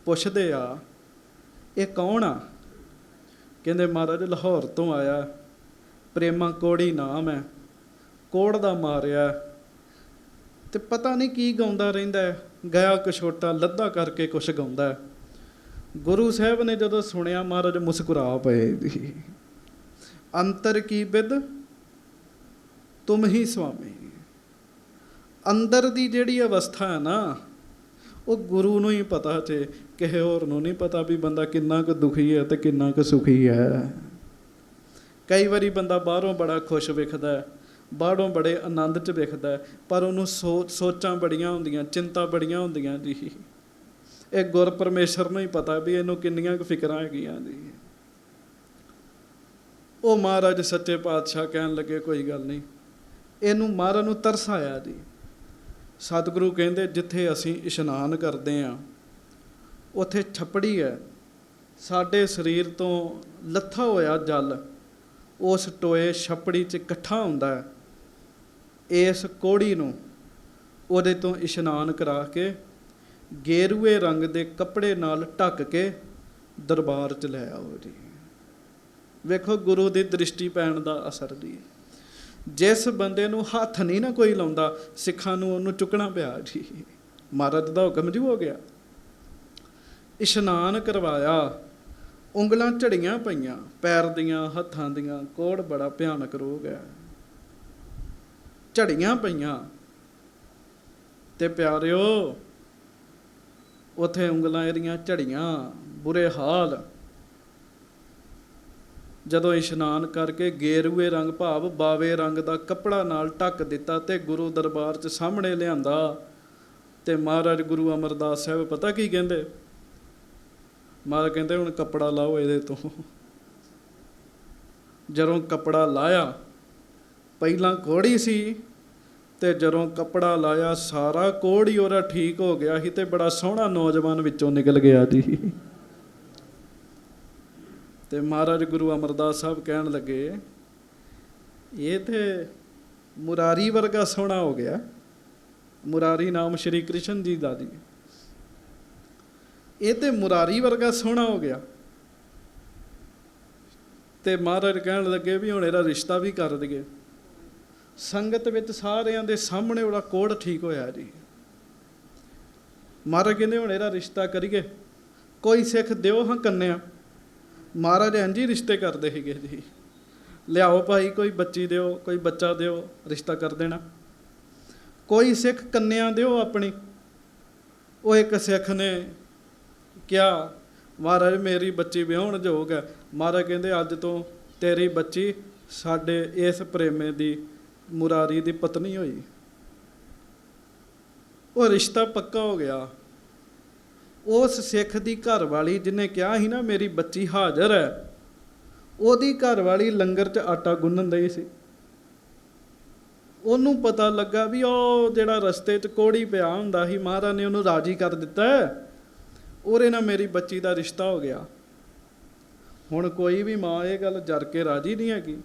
ਪੁੱਛਦੇ ਆ ਇਹ ਕੌਣ ਆ? ਕਹਿੰਦੇ ਮਹਾਰਾਜ ਲਾਹੌਰ ਤੋਂ ਆਇਆ, ਪ੍ਰੇਮਾ ਕੋੜੀ ਨਾਮ ਹੈ, ਕੋੜ ਦਾ ਮਾਰਿਆ ਤੇ ਪਤਾ ਨਹੀਂ ਕੀ ਗਾਉਂਦਾ ਰਹਿੰਦਾ ਹੈ। ਗਿਆ ਕਛੋਟਾ ਲੱਦਾ ਕਰਕੇ ਕੁਛ ਗਾਉਂਦਾ ਹੈ। ਗੁਰੂ ਸਾਹਿਬ ਨੇ ਜਦੋਂ ਸੁਣਿਆ ਮਹਾਰਾਜ ਮੁਸਕਰਾ ਪਏ ਜੀ। ਅੰਤਰ ਕੀ ਬਿਦ ਤੁਮ ਹੀ ਸੁਆਮੀ। ਅੰਦਰ ਦੀ ਜਿਹੜੀ ਅਵਸਥਾ ਹੈ ਨਾ, ਉਹ ਗੁਰੂ ਨੂੰ ਹੀ ਪਤਾ ਤੇ ਕਿਸੇ ਹੋਰ ਨੂੰ ਨਹੀਂ ਪਤਾ ਵੀ ਬੰਦਾ ਕਿੰਨਾ ਕੁ ਦੁਖੀ ਹੈ ਤੇ ਕਿੰਨਾ ਕੁ ਸੁਖੀ ਹੈ। ਕਈ ਵਾਰੀ ਬੰਦਾ ਬਾਹਰੋਂ ਬੜਾ ਖੁਸ਼ ਵਿਖਦਾ, ਬਾਹਰੋਂ ਬੜੇ ਆਨੰਦ 'ਚ ਵਿਖਦਾ, ਪਰ ਉਹਨੂੰ ਸੋਚਾਂ ਬੜੀਆਂ ਹੁੰਦੀਆਂ, ਚਿੰਤਾ ਬੜੀਆਂ ਹੁੰਦੀਆਂ ਜੀ। ਇਹ ਗੁਰ ਪਰਮੇਸ਼ਰ ਨੂੰ ਹੀ ਪਤਾ ਵੀ ਇਹਨੂੰ ਕਿੰਨੀਆਂ ਕੁ ਫਿਕਰਾਂ ਹੈਗੀਆਂ ਜੀ। ਉਹ ਮਹਾਰਾਜ ਸੱਚੇ ਪਾਤਸ਼ਾਹ ਕਹਿਣ ਲੱਗੇ ਕੋਈ ਗੱਲ ਨਹੀਂ। ਇਹਨੂੰ ਮਹਾਰਾਜ ਨੂੰ ਤਰਸ ਆਇਆ ਜੀ। ਸਤਿਗੁਰੂ ਕਹਿੰਦੇ ਜਿੱਥੇ ਅਸੀਂ ਇਸ਼ਨਾਨ ਕਰਦੇ ਹਾਂ ਉੱਥੇ ਛੱਪੜੀ ਹੈ। ਸਾਡੇ ਸਰੀਰ ਤੋਂ ਲੱਥਾ ਹੋਇਆ ਜਲ ਉਸ ਟੋਏ ਛੱਪੜੀ 'ਚ ਇਕੱਠਾ ਹੁੰਦਾ ਹੈ। ਇਸ ਕੋੜੀ ਨੂੰ ਉਹਦੇ ਤੋਂ ਇਸ਼ਨਾਨ ਕਰਾ ਕੇ ਗੇਰੂਏ ਰੰਗ ਦੇ ਕੱਪੜੇ ਨਾਲ ਢੱਕ ਕੇ ਦਰਬਾਰ 'ਚ ਲੈ ਆਓ ਜੀ। ਵੇਖੋ ਗੁਰੂ ਦੀ ਦ੍ਰਿਸ਼ਟੀ ਪੈਣ ਦਾ ਅਸਰ ਜੀ। ਜਿਸ ਬੰਦੇ ਨੂੰ ਹੱਥ ਨਹੀਂ ਨਾ ਕੋਈ ਲਾਉਂਦਾ, ਸਿੱਖਾਂ ਨੂੰ ਉਹਨੂੰ ਚੁੱਕਣਾ ਪਿਆ ਜੀ। ਮਹਾਰਾਜ ਦਾ ਹੁਕਮ ਜੂ ਹੋ ਗਿਆ। ਇਸ਼ਨਾਨ ਕਰਵਾਇਆ, ਉਂਗਲਾਂ ਝੜੀਆਂ ਪਈਆਂ ਪੈਰ ਦੀਆਂ, ਹੱਥਾਂ ਦੀਆਂ। ਕੋੜ ਬੜਾ ਭਿਆਨਕ ਰੋਗ ਹੈ। ਝੜੀਆਂ ਪਈਆਂ ਤੇ ਪਿਆਰਿਓ ਉੱਥੇ ਉਂਗਲਾਂ ਇਹਦੀਆਂ ਝੜੀਆਂ, ਬੁਰੇ ਹਾਲ। ਜਦੋਂ ਇਸ਼ਨਾਨ ਕਰਕੇ ਗੇਰੂਏ ਰੰਗ ਭਾਵ ਬਾਵੇ ਰੰਗ ਦਾ ਕੱਪੜਾ ਨਾਲ ਢੱਕ ਦਿੱਤਾ ਤੇ ਗੁਰੂ ਦਰਬਾਰ 'ਚ ਸਾਹਮਣੇ ਲਿਆਂਦਾ ਤੇ ਮਹਾਰਾਜ ਗੁਰੂ ਅਮਰਦਾਸ ਸਾਹਿਬ ਪਤਾ ਕੀ ਕਹਿੰਦੇ? ਮਹਾਰਾਜ ਕਹਿੰਦੇ ਹੁਣ ਕੱਪੜਾ ਲਾਓ ਇਹਦੇ ਤੋਂ। ਜਦੋਂ ਕੱਪੜਾ ਲਾਇਆ, ਪਹਿਲਾਂ ਕੋੜੀ ਸੀ ਤੇ ਜਦੋਂ ਕੱਪੜਾ ਲਾਇਆ ਸਾਰਾ ਕੋੜ ਹੀ ਉਹਦਾ ਠੀਕ ਹੋ ਗਿਆ ਸੀ ਤੇ ਬੜਾ ਸੋਹਣਾ ਨੌਜਵਾਨ ਵਿੱਚੋਂ ਨਿਕਲ ਗਿਆ ਜੀ। ਤੇ ਮਹਾਰਾਜ ਗੁਰੂ ਅਮਰਦਾਸ ਸਾਹਿਬ ਕਹਿਣ ਲੱਗੇ ਇਹ ਤੇ ਮੁਰਾਰੀ ਵਰਗਾ ਸੋਹਣਾ ਹੋ ਗਿਆ। ਮੁਰਾਰੀ ਨਾਮ ਸ਼੍ਰੀ ਕ੍ਰਿਸ਼ਨ ਜੀ ਦਾ ਜੀ। ਇਹ ਤੇ ਮੁਰਾਰੀ ਵਰਗਾ ਸੋਹਣਾ ਹੋ ਗਿਆ। ਤੇ ਮਹਾਰਾਜ ਕਹਿਣ ਲੱਗੇ ਵੀ ਹੁਣ ਇਹਦਾ ਰਿਸ਼ਤਾ ਵੀ ਕਰ ਦਈਏ। ਸੰਗਤ ਵਿੱਚ ਸਾਰਿਆਂ ਦੇ ਸਾਹਮਣੇ ਉਹਦਾ ਕੋੜ ਠੀਕ ਹੋਇਆ ਜੀ। ਮਹਾਰਾਜ ਕਹਿੰਦੇ ਹੁਣ ਇਹਦਾ ਰਿਸ਼ਤਾ ਕਰੀਏ, ਕੋਈ ਸਿੱਖ ਦਿਓ ਹਾਂ ਕੰਨਿਆ। ਮਹਾਰਾਜ ਇੰਝ ਹੀ ਰਿਸ਼ਤੇ ਕਰਦੇ ਸੀਗੇ ਜੀ। ਲਿਆਓ ਭਾਈ ਕੋਈ ਬੱਚੀ ਦਿਓ, ਕੋਈ ਬੱਚਾ ਦਿਓ, ਰਿਸ਼ਤਾ ਕਰ ਦੇਣਾ। ਕੋਈ ਸਿੱਖ ਕੰਨਿਆ ਦਿਓ ਆਪਣੀ। ਉਹ ਇੱਕ ਸਿੱਖ ਨੇ ਕਿਹਾ ਮਹਾਰਾਜ ਮੇਰੀ ਬੱਚੀ ਵਿਆਹੁਣ ਯੋਗ ਹੈ। ਮਹਾਰਾਜ ਕਹਿੰਦੇ ਅੱਜ ਤੋਂ ਤੇਰੀ ਬੱਚੀ ਸਾਡੇ ਇਸ ਪ੍ਰੇਮੇ ਦੀ, ਮੁਰਾਰੀ ਦੀ ਪਤਨੀ ਹੋਈ। ਉਹ ਰਿਸ਼ਤਾ ਪੱਕਾ ਹੋ ਗਿਆ। ਉਸ ਸਿੱਖ ਦੀ ਘਰ ਵਾਲੀ ਜਿਹਨੇ ਕਿਹਾ ਸੀ ਨਾ ਮੇਰੀ ਬੱਚੀ ਹਾਜ਼ਰ ਹੈ, ਉਹਦੀ ਘਰ ਵਾਲੀ ਲੰਗਰ 'ਚ ਆਟਾ ਗੁੰਨਣ ਦਈ ਸੀ। ਉਹਨੂੰ ਪਤਾ ਲੱਗਾ ਵੀ ਉਹ ਜਿਹੜਾ ਰਸਤੇ 'ਚ ਕੋੜੀ ਪਿਆ ਹੁੰਦਾ ਸੀ, ਮਹਾਰਾਜ ਨੇ ਉਹਨੂੰ ਰਾਜੀ ਕਰ ਦਿੱਤਾ, ਉਹਦੇ ਨਾਲ ਮੇਰੀ ਬੱਚੀ ਦਾ ਰਿਸ਼ਤਾ ਹੋ ਗਿਆ। ਹੁਣ ਕੋਈ ਵੀ ਮਾਂ ਇਹ ਗੱਲ ਜਰ ਕੇ ਰਾਜੀ ਨਹੀਂ ਹੈਗੀ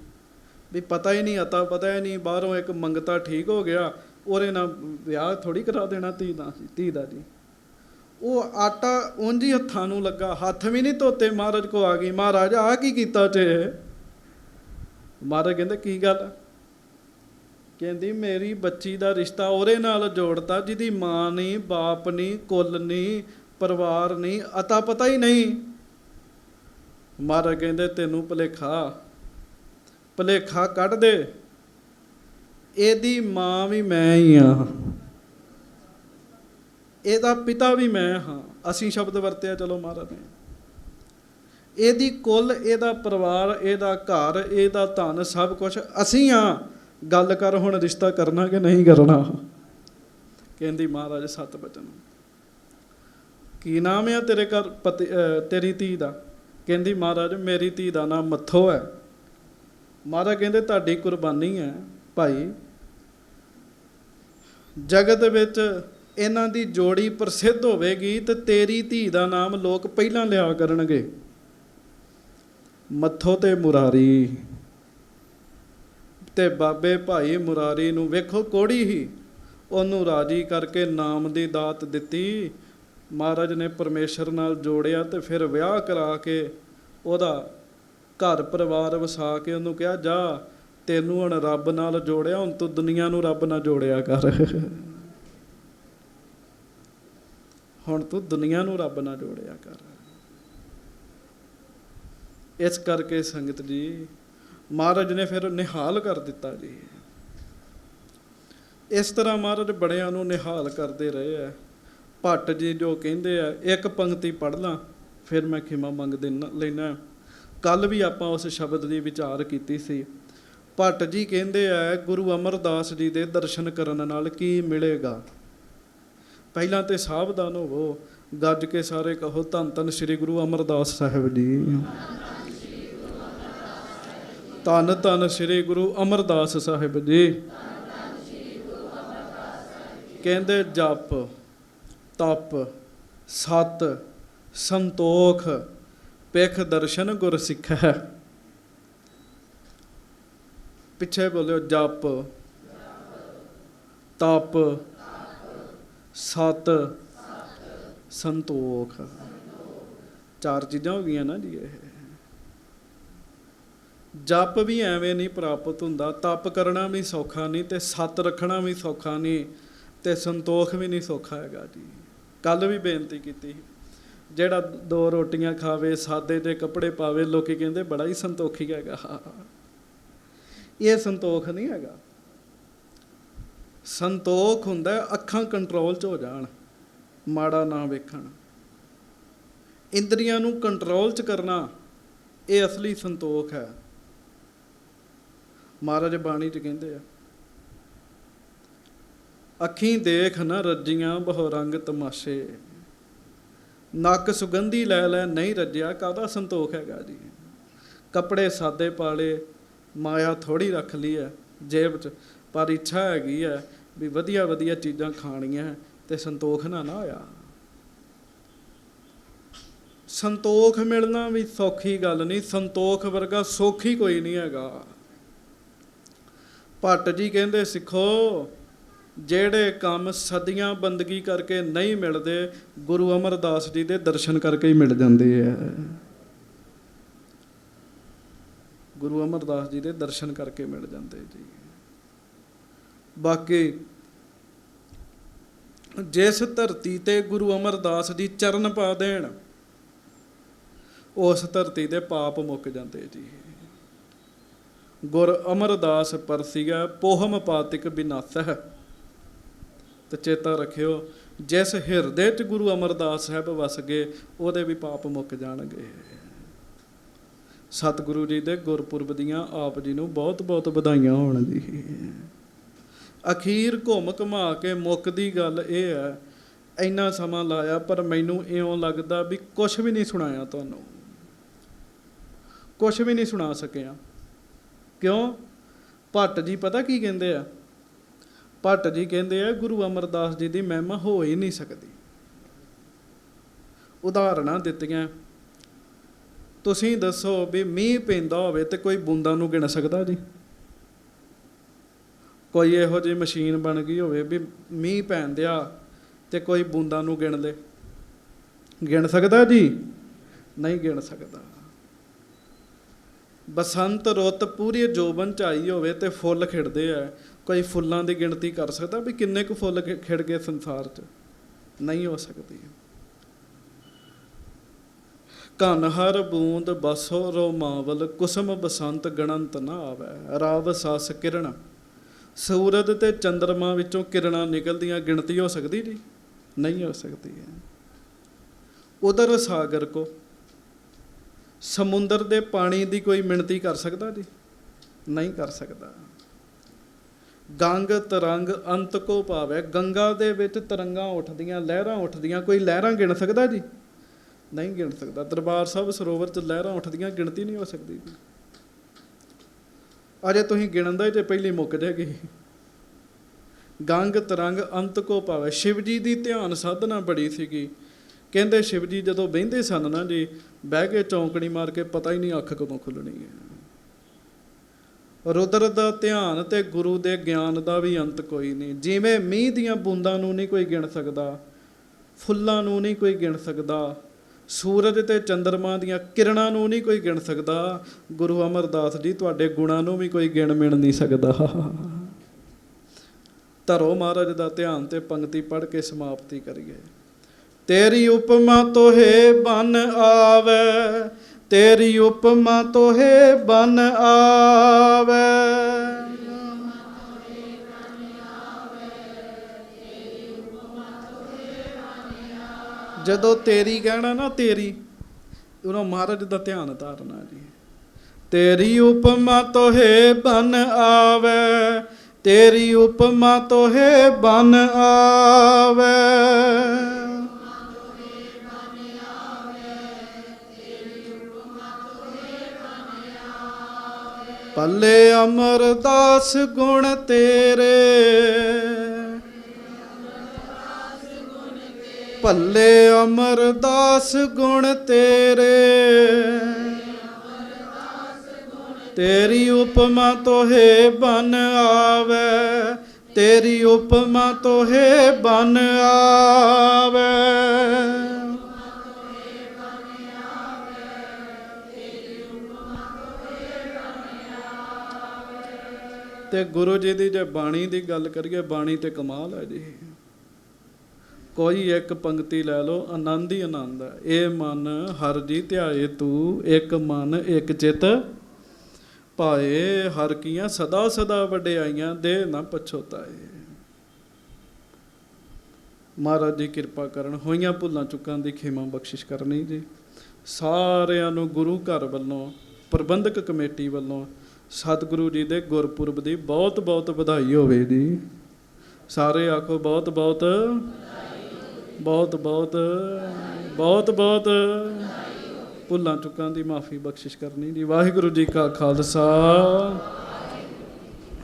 ਵੀ ਪਤਾ ਹੀ ਨਹੀਂ, ਅਤਾ ਪਤਾ ਹੀ ਨਹੀਂ, ਬਾਹਰੋਂ ਇੱਕ ਮੰਗਤਾ ਠੀਕ ਹੋ ਗਿਆ, ਉਹਦੇ ਨਾਲ ਵਿਆਹ ਥੋੜ੍ਹੀ ਕਰਾ ਦੇਣਾ ਧੀ ਦਾ ਜੀ। ਉਹ ਆਟਾ ਉਂਝ ਹੀ ਹੱਥਾਂ ਨੂੰ ਲੱਗਾ, ਹੱਥ ਵੀ ਨਹੀਂ ਧੋਤੇ, ਮਹਾਰਾਜ ਕੋ ਆ ਗਈ। ਮਹਾਰਾਜ ਆਹ ਕੀ ਕੀਤਾ ਤੇ? ਮਹਾਰਾਜ ਕਹਿੰਦੇ ਕੀ ਗੱਲ? ਕਹਿੰਦੀ ਮੇਰੀ ਬੱਚੀ ਦਾ ਰਿਸ਼ਤਾ ਉਹਦੇ ਨਾਲ ਜੋੜਤਾ ਜਿਹਦੀ ਮਾਂ ਨਹੀਂ, ਬਾਪ ਨਹੀਂ, ਕੁੱਲ ਨਹੀਂ, ਪਰਿਵਾਰ ਨਹੀਂ, ਅਤਾ ਪਤਾ ਹੀ ਨਹੀਂ। ਮਹਾਰਾਜ ਕਹਿੰਦੇ ਤੈਨੂੰ ਭੁਲੇਖਾ ਕੱਢ ਦੇ, ਇਹਦੀ ਮਾਂ ਵੀ ਮੈਂ ਹੀ ਹਾਂ, ਇਹਦਾ ਪਿਤਾ ਵੀ ਮੈਂ ਹਾਂ। ਅਸੀਂ ਸ਼ਬਦ ਵਰਤਿਆ ਚਲੋ ਮਹਾਰਾਜ ਨੇ। ਇਹਦੀ ਕੁੱਲ, ਇਹਦਾ ਪਰਿਵਾਰ, ਇਹਦਾ ਘਰ, ਇਹਦਾ ਧਨ, ਸਭ ਕੁਛ ਅਸੀਂ ਹਾਂ। ਗੱਲ ਕਰ ਹੁਣ ਰਿਸ਼ਤਾ ਕਰਨਾ ਕਿ ਨਹੀਂ ਕਰਨਾ? ਕਹਿੰਦੀ ਮਹਾਰਾਜ ਸਤ ਬਚਨ। ਕੀ ਨਾਮ ਆ ਤੇਰੇ ਘਰ ਤੇਰੀ ਧੀ ਦਾ? ਕਹਿੰਦੀ ਮਹਾਰਾਜ ਮੇਰੀ ਧੀ ਦਾ ਨਾਮ ਮੱਥੋ ਹੈ। ਮਹਾਰਾਜ ਕਹਿੰਦੇ ਤੁਹਾਡੀ ਕੁਰਬਾਨੀ ਹੈ ਭਾਈ, ਜਗਤ ਵਿੱਚ ਇਹਨਾਂ ਦੀ ਜੋੜੀ ਪ੍ਰਸਿੱਧ ਹੋਵੇਗੀ ਤੇ ਤੇਰੀ ਧੀ ਦਾ ਨਾਮ ਲੋਕ ਪਹਿਲਾਂ ਲਿਆ ਕਰਨਗੇ। ਮੱਥੋ ਤੇ ਮੁਰਾਰੀ, ਤੇ ਬਾਬੇ ਭਾਈ ਮੁਰਾਰੀ ਨੂੰ ਵੇਖੋ ਕੋੜੀ ਹੀ, ਉਹਨੂੰ ਰਾਜੀ ਕਰਕੇ ਨਾਮ ਦੀ ਦਾਤ ਦਿੱਤੀ। ਮਹਾਰਾਜ ਨੇ ਪਰਮੇਸ਼ਰ ਨਾਲ ਜੋੜਿਆ ਤੇ ਫਿਰ ਵਿਆਹ ਕਰਾ ਕੇ ਉਹਦਾ ਘਰ ਪਰਿਵਾਰ ਵਸਾ ਕੇ ਉਹਨੂੰ ਕਿਹਾ ਜਾ ਤੈਨੂੰ ਹੁਣ ਰੱਬ ਨਾਲ ਜੋੜਿਆ, ਹੁਣ ਤੂੰ ਦੁਨੀਆ ਨੂੰ ਰੱਬ ਨਾਲ ਜੋੜਿਆ ਕਰ। ਹੁਣ ਤੂੰ ਦੁਨੀਆ ਨੂੰ ਰੱਬ ਨਾਲ ਜੋੜਿਆ ਕਰ। ਇਸ ਕਰਕੇ ਸੰਗਤ ਜੀ ਮਹਾਰਾਜ ਨੇ ਫਿਰ ਨਿਹਾਲ ਕਰ ਦਿੱਤਾ ਜੀ। ਇਸ ਤਰ੍ਹਾਂ ਮਹਾਰਾਜ ਬੜਿਆਂ ਨੂੰ ਨਿਹਾਲ ਕਰਦੇ ਰਹੇ ਆ। ਭੱਟ ਜੀ ਜੋ ਕਹਿੰਦੇ ਆ, ਇੱਕ ਪੰਕਤੀ ਪੜ੍ਹ ਲਾਂ ਫਿਰ ਮੈਂ ਖਿਮਾ ਮੰਗ ਲੈਣਾ। ਕੱਲ੍ਹ ਵੀ ਆਪਾਂ ਉਸ ਸ਼ਬਦ ਦੀ ਵਿਚਾਰ ਕੀਤੀ ਸੀ। ਭੱਟ ਜੀ ਕਹਿੰਦੇ ਆ ਗੁਰੂ ਅਮਰਦਾਸ ਜੀ ਦੇ ਦਰਸ਼ਨ ਕਰਨ ਨਾਲ ਕੀ ਮਿਲੇਗਾ। ਪਹਿਲਾਂ ਤੇ ਸਾਵਧਾਨ ਹੋਵੋ, ਗੱਜ ਕੇ ਸਾਰੇ ਕਹੋ ਧੰਨ ਧੰਨ ਸ੍ਰੀ ਗੁਰੂ ਅਮਰਦਾਸ ਸਾਹਿਬ ਜੀ, ਧੰਨ ਧੰਨ ਸ੍ਰੀ ਗੁਰੂ ਅਮਰਦਾਸ ਸਾਹਿਬ ਜੀ। ਕਹਿੰਦੇ ਜਪ ਤਪ ਸਤ ਸੰਤੋਖ ਪਿਖ ਦਰਸ਼ਨ ਗੁਰ ਸਿੱਖੈ। ਪਿੱਛੇ ਬੋਲਿਓ ਜਪ ਤਪ ਸਤ ਸੰਤੋਖ, ਚਾਰ ਚੀਜ਼ਾਂ ਹੋ ਗਈਆਂ ਨਾ ਜੀ। ਇਹ ਜਪ ਵੀ ਐਵੇਂ ਨਹੀਂ ਪ੍ਰਾਪਤ ਹੁੰਦਾ, ਤਪ ਕਰਨਾ ਵੀ ਸੌਖਾ ਨਹੀਂ, ਤੇ ਸੱਤ ਰੱਖਣਾ ਵੀ ਸੌਖਾ ਨਹੀਂ, ਤੇ ਸੰਤੋਖ ਵੀ ਨਹੀਂ ਸੌਖਾ ਹੈਗਾ ਜੀ। ਕੱਲ੍ਹ ਵੀ ਬੇਨਤੀ ਕੀਤੀ, ਜਿਹੜਾ 2 ਰੋਟੀਆਂ ਖਾਵੇ, ਸਾਦੇ ਜਿਹੇ ਕੱਪੜੇ ਪਾਵੇ, ਲੋਕੀ ਕਹਿੰਦੇ ਬੜਾ ਹੀ ਸੰਤੋਖੀ ਹੈਗਾ। ਇਹ ਸੰਤੋਖ ਨਹੀਂ ਹੈਗਾ। ਸੰਤੋਖ ਹੁੰਦਾ ਅੱਖਾਂ ਕੰਟਰੋਲ 'ਚ ਹੋ ਜਾਣ, ਮਾੜਾ ਨਾ ਵੇਖਣ, ਇੰਦਰੀਆਂ ਨੂੰ ਕੰਟਰੋਲ 'ਚ ਕਰਨਾ, ਇਹ ਅਸਲੀ ਸੰਤੋਖ ਹੈ। ਮਹਾਰਾਜ ਬਾਣੀ 'ਚ ਕਹਿੰਦੇ ਆ, ਅੱਖੀਂ ਦੇਖ ਨਾ ਰੱਜੀਆਂ ਬਹੁ ਰੰਗ ਤਮਾਸ਼ੇ, ਨੱਕ ਸੁਗੰਧੀ ਲੈ ਲੈ ਨਹੀਂ ਰੱਜਿਆ, ਕਾਹਦਾ ਸੰਤੋਖ ਹੈਗਾ ਜੀ। ਕੱਪੜੇ ਸਾਦੇ ਪਾਲੇ, ਮਾਇਆ ਥੋੜ੍ਹੀ ਰੱਖ ਲਈ ਹੈ ਜੇਬ 'ਚ, ਪਰ ਇੱਛਾ ਹੈਗੀ ਹੈ ਵੀ ਵਧੀਆ ਵਧੀਆ ਚੀਜ਼ਾਂ ਖਾਣੀਆਂ, ਤੇ ਸੰਤੋਖ ਨਾ ਹੋਇਆ। ਸੰਤੋਖ ਮਿਲਣਾ ਵੀ ਸੌਖੀ ਗੱਲ ਨਹੀਂ, ਸੰਤੋਖ ਵਰਗਾ ਸੌਖੀ ਕੋਈ ਨਹੀਂ ਹੈਗਾ। ਭੱਟ ਜੀ ਕਹਿੰਦੇ ਸਿੱਖੋ, ਜਿਹੜੇ ਕੰਮ ਸਦੀਆਂ ਬੰਦਗੀ ਕਰਕੇ ਨਹੀਂ ਮਿਲਦੇ, ਗੁਰੂ ਅਮਰਦਾਸ ਜੀ ਦੇ ਦਰਸ਼ਨ ਕਰਕੇ ਹੀ ਮਿਲ ਜਾਂਦੇ ਆ। ਗੁਰੂ ਅਮਰਦਾਸ ਜੀ ਦੇ ਦਰਸ਼ਨ ਕਰਕੇ ਮਿਲ ਜਾਂਦੇ ਜੀ। ਬਾਕੀ ਜਿਸ ਧਰਤੀ ਤੇ ਗੁਰੂ ਅਮਰਦਾਸ ਜੀ ਚਰਨ ਪਾ ਦੇਣ, ਉਸ ਧਰਤੀ ਦੇ ਪਾਪ ਮੁੱਕ ਜਾਂਦੇ ਜੀ। ਗੁਰ ਅਮਰਦਾਸ ਪਰਸੀਆ ਪੋਹਮ ਪਾਤਿਕ ਬਿਨਾਸਹਿ। ਤੇ ਚੇਤਾ ਰੱਖਿਓ, ਜਿਸ ਹਿਰਦੇ 'ਚ ਗੁਰੂ ਅਮਰਦਾਸ ਸਾਹਿਬ ਵਸ ਗਏ, ਉਹਦੇ ਵੀ ਪਾਪ ਮੁੱਕ ਜਾਣਗੇ। ਸਤਿਗੁਰੂ ਜੀ ਦੇ ਗੁਰਪੁਰਬ ਦੀਆਂ ਆਪ ਜੀ ਨੂੰ ਬਹੁਤ ਬਹੁਤ ਵਧਾਈਆਂ ਹੋਣ ਜੀ। ਅਖੀਰ ਘੁੰਮ ਘੁਮਾ ਕੇ ਮੁੱਕਦੀ ਗੱਲ ਇਹ ਹੈ, ਇੰਨਾ ਸਮਾਂ ਲਾਇਆ ਪਰ ਮੈਨੂੰ ਇਉਂ ਲੱਗਦਾ ਵੀ ਕੁਛ ਵੀ ਨਹੀਂ ਸੁਣਾਇਆ ਤੁਹਾਨੂੰ, ਕੁਛ ਵੀ ਨਹੀਂ ਸੁਣਾ ਸਕਿਆ। ਕਿਉਂ? ਭੱਟ ਜੀ ਪਤਾ ਕੀ ਕਹਿੰਦੇ ਆ? ਭੱਟ ਜੀ ਕਹਿੰਦੇ ਆ ਗੁਰੂ ਅਮਰਦਾਸ ਜੀ ਦੀ ਮਹਿਮਾ ਹੋ ਹੀ ਨਹੀਂ ਸਕਦੀ। ਉਦਾਹਰਨਾਂ ਦਿੱਤੀਆਂ। ਤੁਸੀਂ ਦੱਸੋ ਵੀ ਮੀਂਹ ਪੈਂਦਾ ਹੋਵੇ ਤੇ ਕੋਈ ਬੂੰਦਾਂ ਨੂੰ ਗਿਣ ਸਕਦਾ ਜੀ? ਕੋਈ ਇਹੋ ਜਿਹੀ ਮਸ਼ੀਨ ਬਣ ਗਈ ਹੋਵੇ ਵੀ ਮੀਂਹ ਪੈਣ ਦਿਆ ਤੇ ਕੋਈ ਬੂੰਦਾਂ ਨੂੰ ਗਿਣ ਲੇ? ਗਿਣ ਸਕਦਾ ਜੀ? ਨਹੀਂ ਗਿਣ ਸਕਦਾ। ਬਸੰਤ ਰੁੱਤ ਪੂਰੀ ਜੋਬਨ 'ਚ ਆਈ ਹੋਵੇ ਤੇ ਫੁੱਲ ਖਿੜਦੇ ਆ, ਕੋਈ ਫੁੱਲਾਂ ਦੀ ਗਿਣਤੀ ਕਰ ਸਕਦਾ ਵੀ ਕਿੰਨੇ ਕੁ ਫੁੱਲ ਖਿੜ ਗਏ ਸੰਸਾਰ 'ਚ? ਨਹੀਂ ਹੋ ਸਕਦੀ। ਘਨ ਹਰ ਬੂੰਦ ਬਸੋ ਰੋਮਾਵਲ, ਕੁਸਮ ਬਸੰਤ ਗਣੰਤ ਨਾ ਆਵੈ, ਰਾਵ ਸਸ ਕਿਰਨ। ਸੂਰਜ ਤੇ ਚੰਦਰਮਾ ਵਿੱਚੋਂ ਕਿਰਨਾਂ ਨਿਕਲਦੀਆਂ, ਗਿਣਤੀ ਹੋ ਸਕਦੀ ਜੀ? ਨਹੀਂ ਹੋ ਸਕਦੀ ਹੈ। ਉਧਰ ਸਾਗਰ ਕੋ, ਸਮੁੰਦਰ ਦੇ ਪਾਣੀ ਦੀ ਕੋਈ ਮਿਣਤੀ ਕਰ ਸਕਦਾ ਜੀ? ਨਹੀਂ ਕਰ ਸਕਦਾ। ਗੰਗ ਤਰੰਗ ਅੰਤ ਕੋ ਪਾਵੇ, ਗੰਗਾ ਦੇ ਵਿੱਚ ਤਰੰਗਾਂ ਉੱਠਦੀਆਂ, ਲਹਿਰਾਂ ਉੱਠਦੀਆਂ, ਕੋਈ ਲਹਿਰਾਂ ਗਿਣ ਸਕਦਾ ਜੀ? ਨਹੀਂ ਗਿਣ ਸਕਦਾ। ਦਰਬਾਰ ਸਾਹਿਬ ਸਰੋਵਰ 'ਚ ਲਹਿਰਾਂ ਉੱਠਦੀਆਂ, ਗਿਣਤੀ ਨਹੀਂ ਹੋ ਸਕਦੀ ਜੀ। ਅਜੇ ਤੁਸੀਂ ਗਿਣਦਾ ਤੇ ਪਹਿਲੀ ਮੁੱਕ ਜਾਏਗੀ। ਗੰਗ ਤਰੰਗ ਅੰਤ ਕੋ ਪਾਵੇ। ਸ਼ਿਵ ਜੀ ਦੀ ਧਿਆਨ ਸਾਧਨਾ ਬੜੀ ਸੀਗੀ। ਕਹਿੰਦੇ ਸ਼ਿਵ ਜੀ ਜਦੋਂ ਬਹਿੰਦੇ ਸਨ ਨਾ ਜੀ, ਬਹਿ ਕੇ ਚੌਂਕੜੀ ਮਾਰ ਕੇ ਪਤਾ ਹੀ ਨਹੀਂ ਅੱਖ ਕਦੋਂ ਖੁੱਲਣੀ ਹੈ। ਰੁਦਰ ਦਾ ਧਿਆਨ ਤੇ ਗੁਰੂ ਦੇ ਗਿਆਨ ਦਾ ਵੀ ਅੰਤ ਕੋਈ ਨਹੀਂ। ਜਿਵੇਂ ਮੀਂਹ ਦੀਆਂ ਬੂੰਦਾਂ ਨੂੰ ਨਹੀਂ ਕੋਈ ਗਿਣ ਸਕਦਾ, ਫੁੱਲਾਂ ਨੂੰ ਨਹੀਂ ਕੋਈ ਗਿਣ ਸਕਦਾ, ਸੂਰਜ ਤੇ ਚੰਦਰਮਾ ਦੀਆਂ ਕਿਰਨਾਂ ਨੂੰ ਨਹੀਂ ਕੋਈ ਗਿਣ ਸਕਦਾ, ਗੁਰੂ ਅਮਰਦਾਸ ਜੀ ਤੁਹਾਡੇ ਗੁਣਾਂ ਨੂੰ ਵੀ ਕੋਈ ਗਿਣ ਮਿਣ ਨਹੀਂ ਸਕਦਾ। ਧਰੋ ਮਹਾਰਾਜ ਦਾ ਧਿਆਨ ਤੇ ਪੰਕਤੀ ਪੜ੍ਹ ਕੇ ਸਮਾਪਤੀ ਕਰੀਏ। ਤੇਰੀ ਉਪਮਾ ਤੋਹੇ ਬਨ ਆਵੇ, ਤੇਰੀ ਉਪਮਾ ਤੋਹੇ ਬਨ ਆਵੇ। ਜਦੋਂ ਤੇਰੀ ਕਹਿਣਾ ਨਾ, ਤੇਰੀ ਉਹਨੂੰ ਮਹਾਰਾਜ ਦਾ ਧਿਆਨ ਧਾਰਨਾ ਜੀ। ਤੇਰੀ ਉਪਮਾ ਤੋਹੇ ਬਨ ਆਵੇ, ਤੇਰੀ ਉਪਮਾ ਤੋਹੇ ਬਨ ਆਵੇ। ਪੱਲੇ ਅਮਰਦਾਸ ਗੁਣ ਤੇਰੇ, ਭੱਲੇ ਅਮਰਦਾਸ ਗੁਣ ਤੇਰੇ। ਤੇਰੀ ਉਪਮਾ ਤੋਹੇ ਬਨ ਆਵੇ, ਤੇਰੀ ਉਪਮਾ ਤੋਹੇ ਬਨ ਆਵੇ। ਤੇ ਗੁਰੂ ਜੀ ਦੀ ਜੇ ਬਾਣੀ ਦੀ ਗੱਲ ਕਰੀਏ, ਬਾਣੀ ਤੇ ਕਮਾਲ ਹੈ ਜੀ। ਕੋਈ ਇੱਕ ਪੰਕਤੀ ਲੈ ਲਓ, ਆਨੰਦ ਹੀ ਆਨੰਦ ਹੈ। ਇਹ ਮਨ ਹਰ ਜੀ ਧਿਆਏ ਤੂੰ, ਇੱਕ ਮਨ ਇੱਕ ਚਿਤ ਭਾਏ। ਹਰ ਕੀਆਂ ਸਦਾ ਸਦਾ ਵਡਿਆਈਆਂ, ਦੇ ਨਾ ਪਛੋਤਾਏ। ਮਹਾਰਾਜ ਜੀ ਕਿਰਪਾ ਕਰਨ, ਹੋਈਆਂ ਭੁੱਲਾਂ ਚੁੱਕਾਂ ਦੀ ਖਿਮਾ ਬਖਸ਼ਿਸ਼ ਕਰਨੀ ਜੀ। ਸਾਰਿਆਂ ਨੂੰ ਗੁਰੂ ਘਰ ਵੱਲੋਂ, ਪ੍ਰਬੰਧਕ ਕਮੇਟੀ ਵੱਲੋਂ ਸਤਿਗੁਰੂ ਜੀ ਦੇ ਗੁਰਪੁਰਬ ਦੀ ਬਹੁਤ ਬਹੁਤ ਵਧਾਈ ਹੋਵੇ ਜੀ। ਸਾਰੇ ਆਖੋ ਬਹੁਤ ਬਹੁਤ ਬਹੁਤ ਬਹੁਤ ਬਹੁਤ ਬਹੁਤ। ਭੁੱਲਾਂ ਚੁੱਕਾਂ ਦੀ ਮਾਫੀ ਬਖਸ਼ਿਸ਼ ਕਰਨੀ ਜੀ। ਵਾਹਿਗੁਰੂ ਜੀ ਕਾ ਖਾਲਸਾ।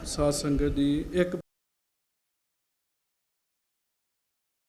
ਸਾਧ ਸੰਗਤ ਜੀ, ਇੱਕ